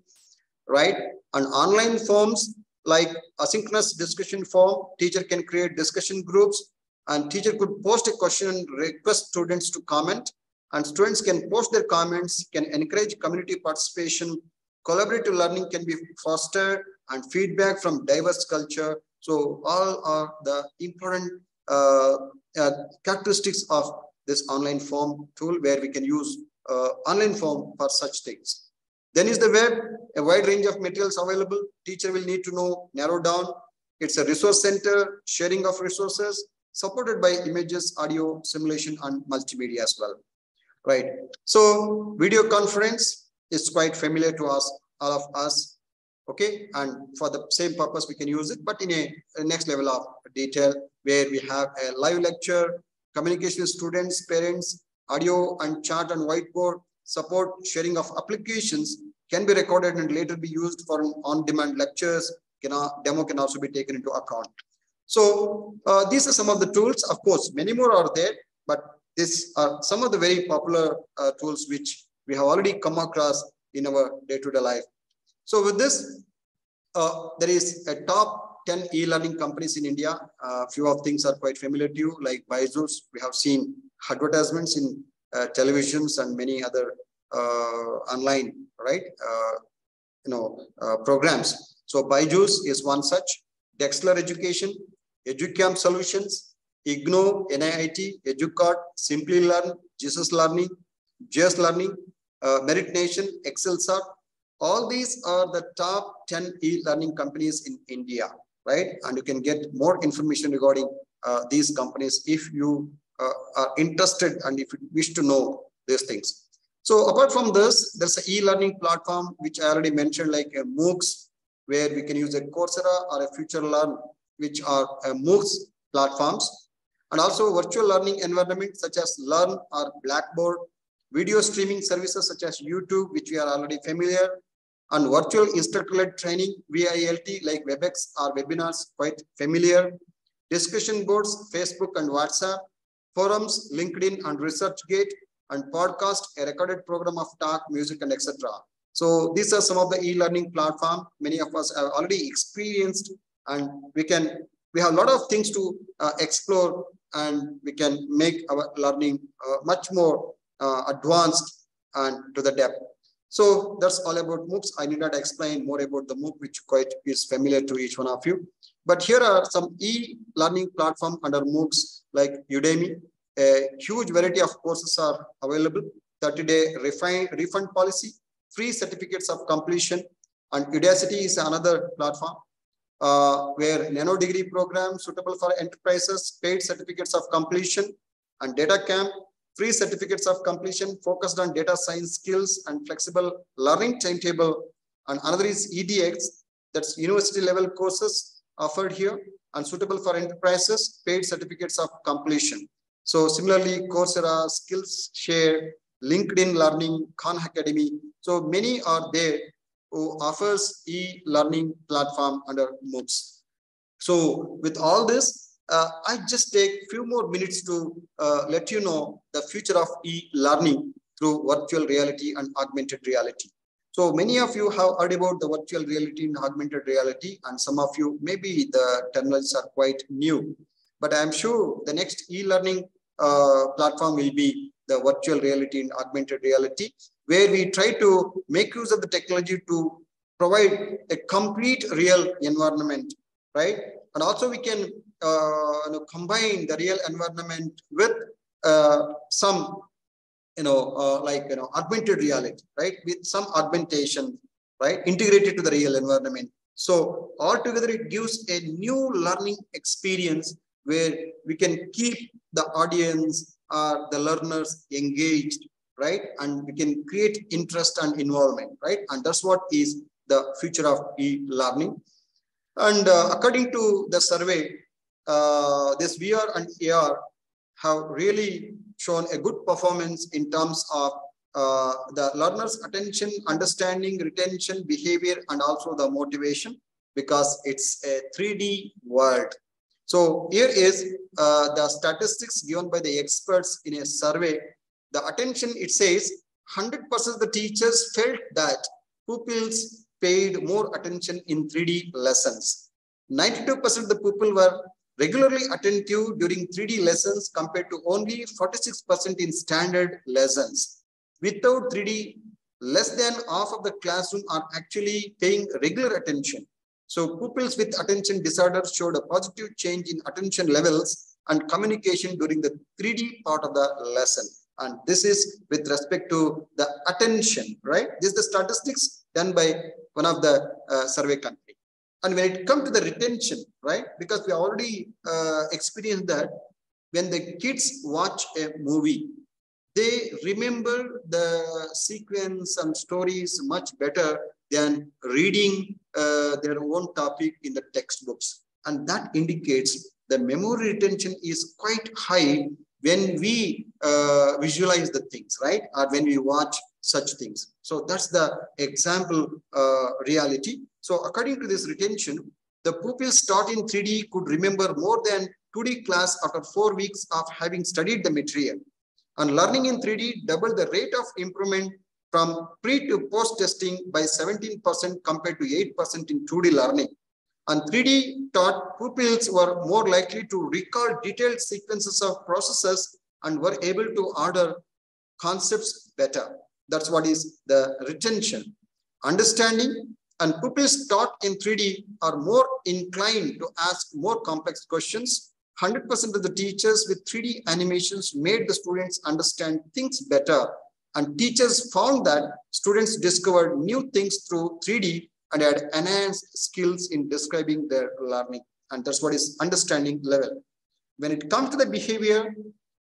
right? And online forms like asynchronous discussion form, teacher can create discussion groups, and teacher could post a question and request students to comment, and students can post their comments, can encourage community participation. Collaborative learning can be fostered and feedback from diverse culture. So all are the important characteristics of this online form tool, where we can use online form for such things. Then is the web, a wide range of materials available. Teacher will need to know, narrow down. It's a resource center, sharing of resources, supported by images, audio, simulation, and multimedia as well, right? So video conference is quite familiar to us, all of us, okay? And for the same purpose, we can use it, but in a next level of detail, where we have a live lecture, communication with students, parents, audio and chart and whiteboard, support sharing of applications, can be recorded and later be used for on-demand lectures. Demo can also be taken into account. So these are some of the tools. Of course, many more are there, but these are some of the very popular tools which we have already come across in our day-to-day life. So with this, there is a top 10 e-learning companies in India. Few of things are quite familiar to you, like Byju's. We have seen advertisements in televisions and many other online, right? Programs. So Byju's is one such. Dexler Education, EduCamp Solutions, IGNO, NIIT, EduCard, Simply Learn, Jesus Learning, JS Learning, Merit Nation, ExcelSat. All these are the top 10 e-learning companies in India, right? And you can get more information regarding these companies if you are interested and if you wish to know these things. So apart from this, there's an e-learning platform, which I already mentioned, like MOOCs, where we can use a Coursera or a FutureLearn, which are MOOCs platforms, and also virtual learning environments such as Learn or Blackboard, video streaming services such as YouTube, which we are already familiar, and virtual instructor-led training, VILT, like WebEx or webinars, quite familiar, discussion boards, Facebook and WhatsApp, forums, LinkedIn and ResearchGate, and podcast, a recorded program of talk, music, and etc. So these are some of the e-learning platform many of us have already experienced, and we have a lot of things to explore, and we can make our learning much more advanced and to the depth. So that's all about MOOCs. I need not explain more about the MOOC, which quite is familiar to each one of you. But here are some e-learning platform under MOOCs like Udemy. A huge variety of courses are available. 30-day refund policy, free certificates of completion, and Udacity is another platform where nano degree program suitable for enterprises, paid certificates of completion, and data camp, free certificates of completion focused on data science skills and flexible learning timetable. And another is EDX, that's university level courses offered here and suitable for enterprises, paid certificates of completion. So similarly, Coursera, Skillshare, LinkedIn Learning, Khan Academy. So many are there who offers e-learning platform under MOOCs. So with all this, I just take a few more minutes to let you know the future of e-learning through virtual reality and augmented reality. So many of you have heard about the virtual reality and augmented reality, and some of you, maybe the terminologies are quite new, but I'm sure the next e-learning platform will be the virtual reality and augmented reality, where we try to make use of the technology to provide a complete real environment, right? And also we can combine the real environment with some, augmented reality, right? With some augmentation, right? Integrated to the real environment. So altogether, it gives a new learning experience where we can keep the audience or the learners engaged, right? And we can create interest and involvement, right? And that's what is the future of e-learning. And according to the survey, this VR and AR have really shown a good performance in terms of the learner's attention, understanding, retention, behavior, and also the motivation, because it's a 3D world. So here is the statistics given by the experts in a survey. The attention, it says 100% of the teachers felt that pupils paid more attention in 3D lessons. 92% of the pupils were regularly attentive during 3D lessons compared to only 46% in standard lessons. Without 3D, less than half of the classroom are actually paying regular attention. So pupils with attention disorders showed a positive change in attention levels and communication during the 3D part of the lesson. And this is with respect to the attention, right? This is the statistics done by one of the survey companies. And when it comes to the retention, right? Because we already experienced that when the kids watch a movie, they remember the sequence and stories much better than reading their own topic in the textbooks. And that indicates the memory retention is quite high when we visualize the things, right? Or when we watch such things. So that's the example reality. So according to this retention, the pupils taught in 3D could remember more than 2D class after 4 weeks of having studied the material. And learning in 3D doubled the rate of improvement from pre to post testing by 17% compared to 8% in 2D learning. And 3D taught pupils were more likely to recall detailed sequences of processes and were able to order concepts better. That's what is the retention. Understanding, and pupils taught in 3D are more inclined to ask more complex questions. 100% of the teachers with 3D animations made the students understand things better. And teachers found that students discovered new things through 3D and had enhanced skills in describing their learning. And that's what is understanding level. When it comes to the behavior,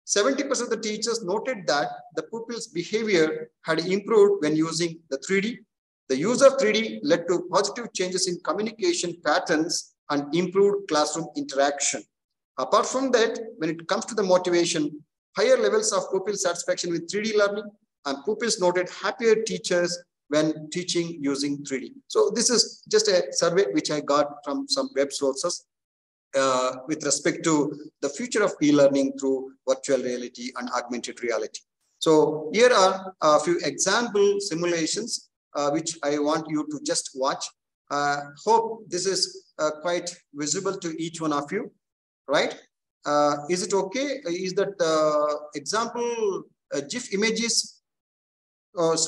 70% of the teachers noted that the pupils' behavior had improved when using the 3D. The use of 3D led to positive changes in communication patterns and improved classroom interaction. Apart from that, when it comes to the motivation, higher levels of pupil satisfaction with 3D learning, and pupils noted happier teachers when teaching using 3D. So this is just a survey which I got from some web sources with respect to the future of e-learning through virtual reality and augmented reality. So here are a few example simulations which I want you to just watch. Hope this is quite visible to each one of you, right? Is it okay? Is that example GIF images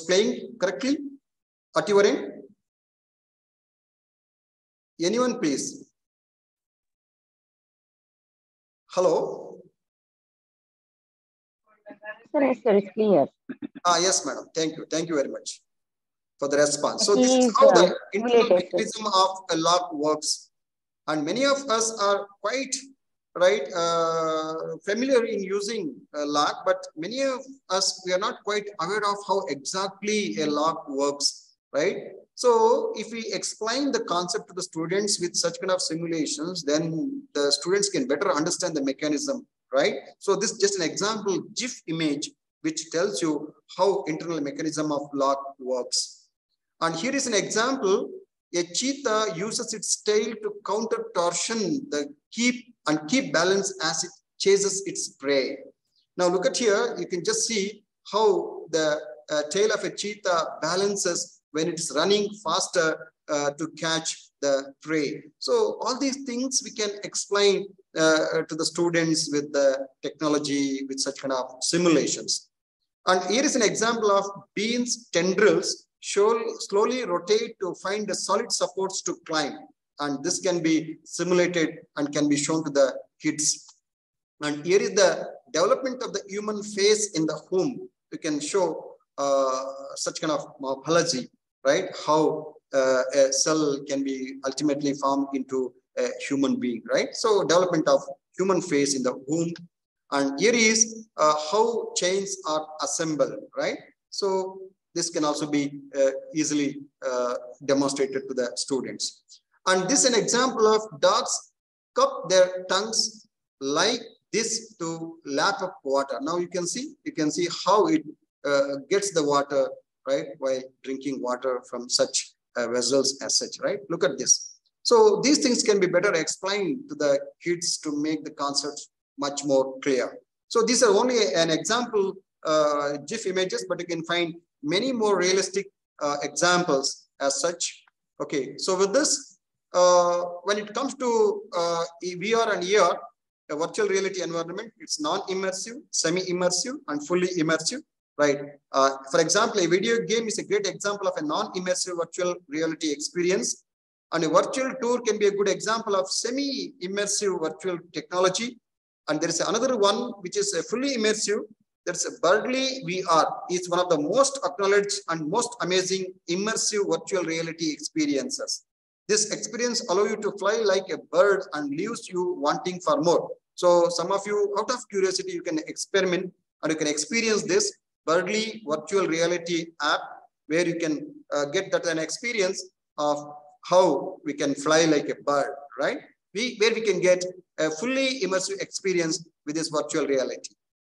playing correctly? At your end? Anyone, please? Hello? Sir, it's clear. Yes, madam. Thank you. Thank you very much for the response. So It this is is how the internal simulated, mechanism of a lock works. And many of us are quite familiar in using a lock, but many of us, we are not quite aware of how exactly a lock works, right? So if we explain the concept to the students with such kind of simulations, then the students can better understand the mechanism, right? So this is just an example GIF image which tells you how internal mechanism of lock works. And here is an example. A cheetah uses its tail to counter torsion, keep balance as it chases its prey. Now look at here, you can just see how the tail of a cheetah balances when it's running faster to catch the prey. So all these things we can explain to the students with the technology, with such kind of simulations. And here is an example of beans tendrils slowly rotate to find the solid supports to climb. And this can be simulated and can be shown to the kids. And here is the development of the human face in the womb. You can show such kind of morphology, right? How a cell can be ultimately formed into a human being, right? So development of human face in the womb. And here is how chains are assembled, right? So this can also be easily demonstrated to the students. And this is an example of dogs cup their tongues like this to lap up water. Now you can see how it gets the water, right, while drinking water from such vessels as such, right? Look at this. So these things can be better explained to the kids to make the concepts much more clear. So these are only an example GIF images, but you can find many more realistic examples as such. Okay, so with this, when it comes to VR and AR, a virtual reality environment, it's non-immersive, semi-immersive, and fully immersive, right? For example, a video game is a great example of a non-immersive virtual reality experience. And a virtual tour can be a good example of semi-immersive virtual technology. And there is another one which is a fully immersive. That's a Birdly VR. It's one of the most acknowledged and most amazing immersive virtual reality experiences. This experience allows you to fly like a bird and leaves you wanting for more. So some of you, out of curiosity, you can experiment and you can experience this Birdly virtual reality app, where you can get that an experience of how we can fly like a bird, right? Where we can get a fully immersive experience with this virtual reality.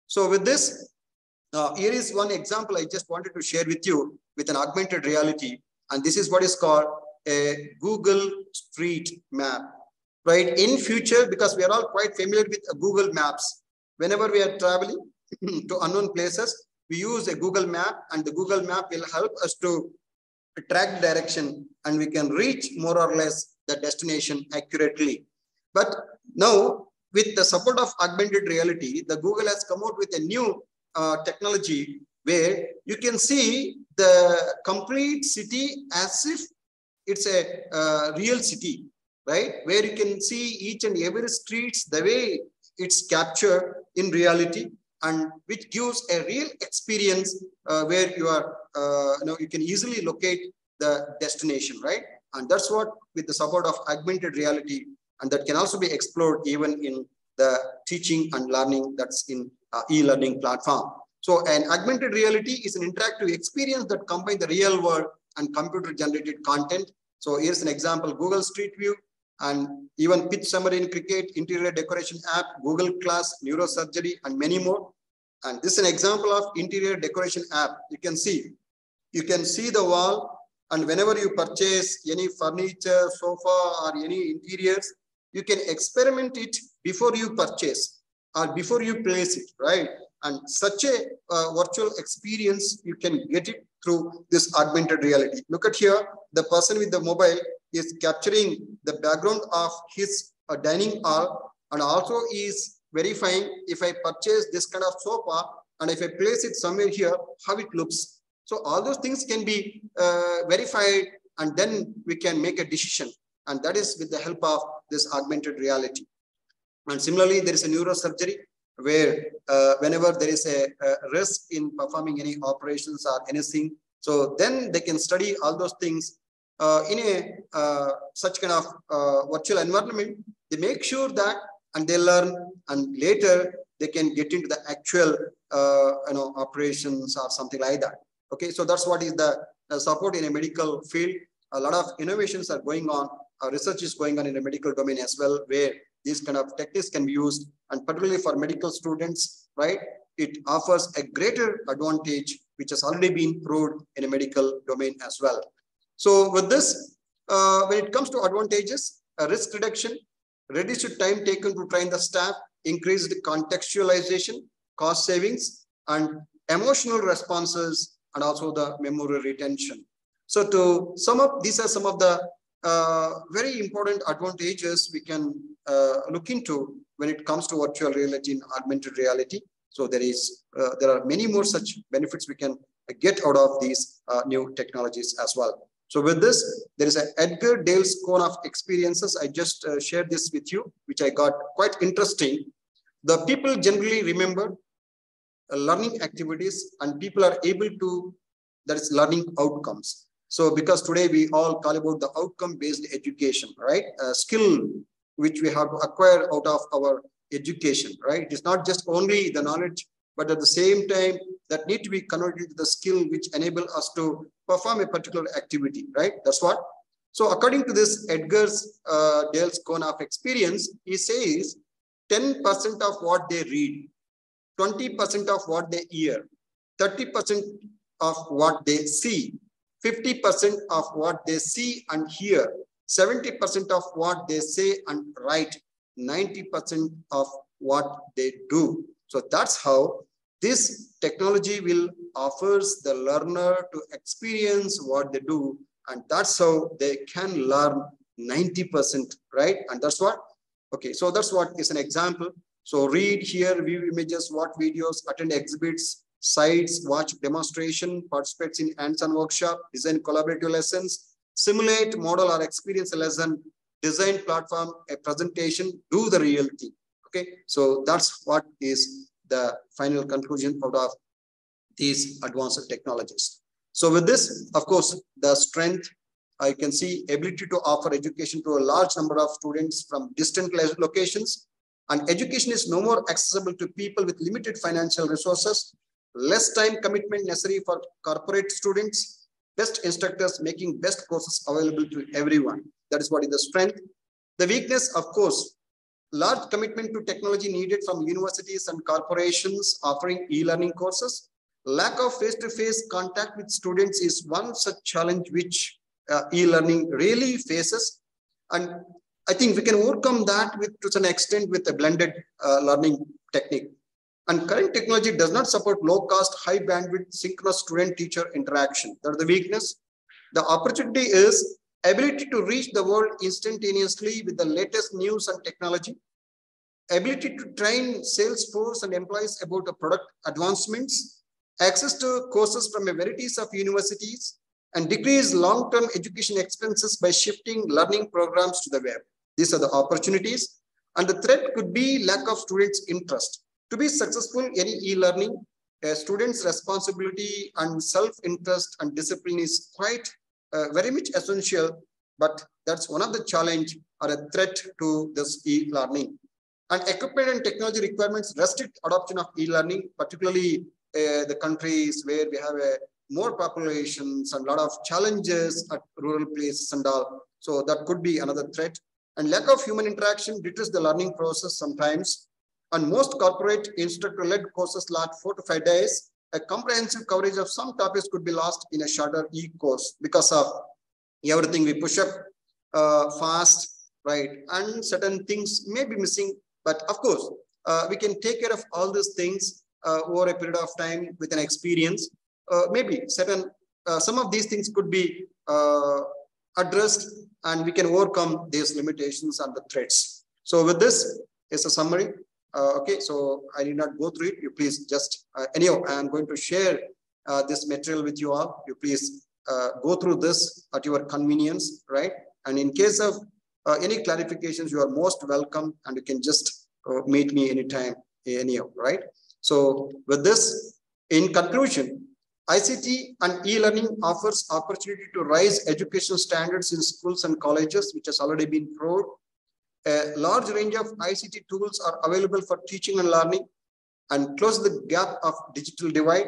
So with this, here is one example I just wanted to share with you with an augmented reality. And this is what is called a Google Street Map, right? In future, because we are all quite familiar with Google Maps, whenever we are traveling to unknown places, we use a Google Map, and the Google Map will help us to track direction, and we can reach more or less the destination accurately. But now, with the support of augmented reality, the Google has come out with a new technology where you can see the complete city as if it's a real city, right? Where you can see each and every streets the way it's captured in reality, and which gives a real experience where you are, you can easily locate the destination, right? And that's what, with the support of augmented reality, and that can also be explored even in the teaching and learning that's in e-learning platform. So an augmented reality is an interactive experience that combines the real world and computer generated content. So here's an example: Google Street View, and even pitch summary in cricket, interior decoration app, Google Class, neurosurgery, and many more. And this is an example of interior decoration app. You can see the wall, and whenever you purchase any furniture, sofa, or any interiors, you can experiment it before you purchase or before you place it, right? And such a virtual experience, you can get it through this augmented reality. Look at here, the person with the mobile is capturing the background of his dining hall, and also is verifying if I purchase this kind of sofa and if I place it somewhere here, how it looks. So all those things can be verified, and then we can make a decision. And that is with the help of this augmented reality. And similarly, there is a neurosurgery where whenever there is a risk in performing any operations or anything, so then they can study all those things in a such kind of virtual environment. They make sure that, and they learn, and later they can get into the actual operations or something like that. Okay, so that's what is the support in a medical field. A lot of innovations are going on. Research is going on in the medical domain as well, where these kind of techniques can be used, and particularly for medical students, right? It offers a greater advantage, which has already been proved in a medical domain as well. So with this, when it comes to advantages, risk reduction, reduced time taken to train the staff, increased contextualization, cost savings, and emotional responses, and also the memory retention. So to sum up, these are some of the very important advantages we can look into when it comes to virtual reality and augmented reality. So there are many more such benefits we can get out of these new technologies as well. So with this, there is an Edgar Dale's cone of experiences. I just shared this with you, which I got quite interesting. The people generally remember learning activities, and people are able to, that is learning outcomes. So because today we all call about the outcome-based education, right? Skill which we have to acquire out of our education, right? It is not just only the knowledge, but at the same time that need to be converted to the skill which enable us to perform a particular activity, right? That's what. So according to this Edgar's Dale's cone of experience, he says 10% of what they read, 20% of what they hear, 30% of what they see, 50% of what they see and hear, 70% of what they say and write, 90% of what they do. So that's how this technology will offers the learner to experience what they do, and that's how they can learn 90%, right? And that's what, okay, so that's what is an example. So read, hear, view images, watch videos, attend exhibits, sites, watch demonstration, participates in hands-on workshop, design collaborative lessons, simulate, model or experience a lesson, design platform, a presentation, do the real thing. Okay, so that's what is the final conclusion out of these advanced technologies. So with this, of course, the strength, I can see ability to offer education to a large number of students from distant locations, and education is no more accessible to people with limited financial resources, less time commitment necessary for corporate students, best instructors making best courses available to everyone. That is what is the strength. The weakness, of course, large commitment to technology needed from universities and corporations offering e-learning courses. Lack of face-to-face contact with students is one such challenge which e-learning really faces. And I think we can overcome that with, to some extent, with a blended learning technique. And current technology does not support low-cost, high-bandwidth, synchronous student-teacher interaction. That's the weakness. The opportunity is ability to reach the world instantaneously with the latest news and technology, ability to train sales force and employees about the product advancements, access to courses from a varieties of universities, and decrease long-term education expenses by shifting learning programs to the web. These are the opportunities. And the threat could be lack of students' interest. To be successful in any e-learning, a student's responsibility and self-interest and discipline is quite very much essential, but that's one of the challenge or a threat to this e-learning. And equipment and technology requirements restrict adoption of e-learning, particularly the countries where we have a more populations and a lot of challenges at rural places and all. So that could be another threat. And lack of human interaction deters the learning process sometimes. And most corporate instructor-led courses last 4 to 5 days. A comprehensive coverage of some topics could be lost in a shorter e-course because of everything we push up fast, right? And certain things may be missing, but of course, we can take care of all these things over a period of time with an experience. Maybe certain, some of these things could be addressed, and we can overcome these limitations and the threats. So with this is a summary. Okay, so I did not go through it. You please just, anyhow, I am going to share this material with you all. You please go through this at your convenience, right? And in case of any clarifications, you are most welcome, and you can just meet me anytime, anyhow, right? So with this, in conclusion, ICT and e-learning offers opportunity to raise education standards in schools and colleges, which has already been proved. A large range of ICT tools are available for teaching and learning and close the gap of digital divide.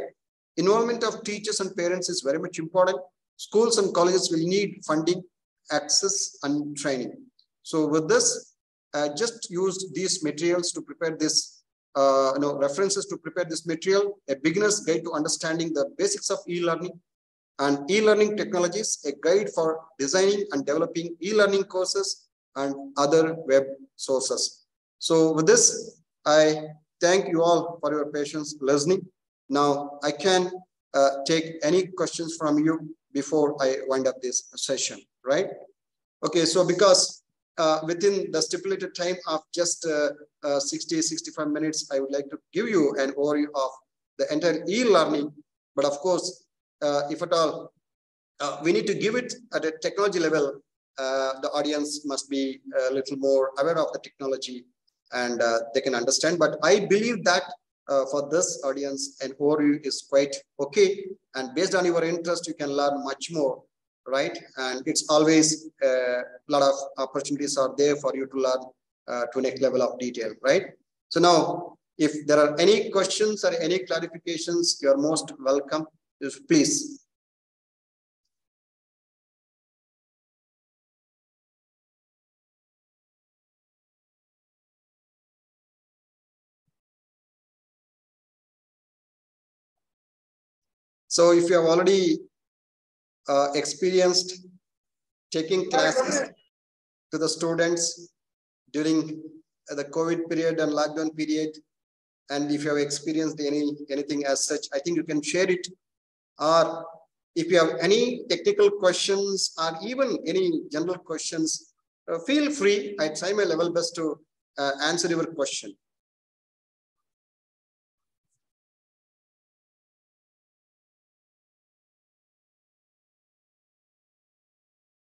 Involvement of teachers and parents is very much important. Schools and colleges will need funding, access, and training. So with this, just use these materials to prepare this, references to prepare this material, a beginner's guide to understanding the basics of e-learning and e-learning technologies, a guide for designing and developing e-learning courses and other web sources. So with this, I thank you all for your patience listening. Now I can take any questions from you before I wind up this session, right? Okay, so because within the stipulated time of just 60-65 minutes, I would like to give you an overview of the entire e-learning. But of course, if at all we need to give it at a technology level, the audience must be a little more aware of the technology, and they can understand. But I believe that for this audience, an overview is quite okay. And based on your interest, you can learn much more, right? And it's always a lot of opportunities are there for you to learn to next level of detail, right? So now, if there are any questions or any clarifications, you are most welcome. Please. So if you have already experienced taking classes to the students during the COVID period and lockdown period, and if you have experienced anything as such, I think you can share it. Or if you have any technical questions or even any general questions, feel free. I try my level best to answer your question.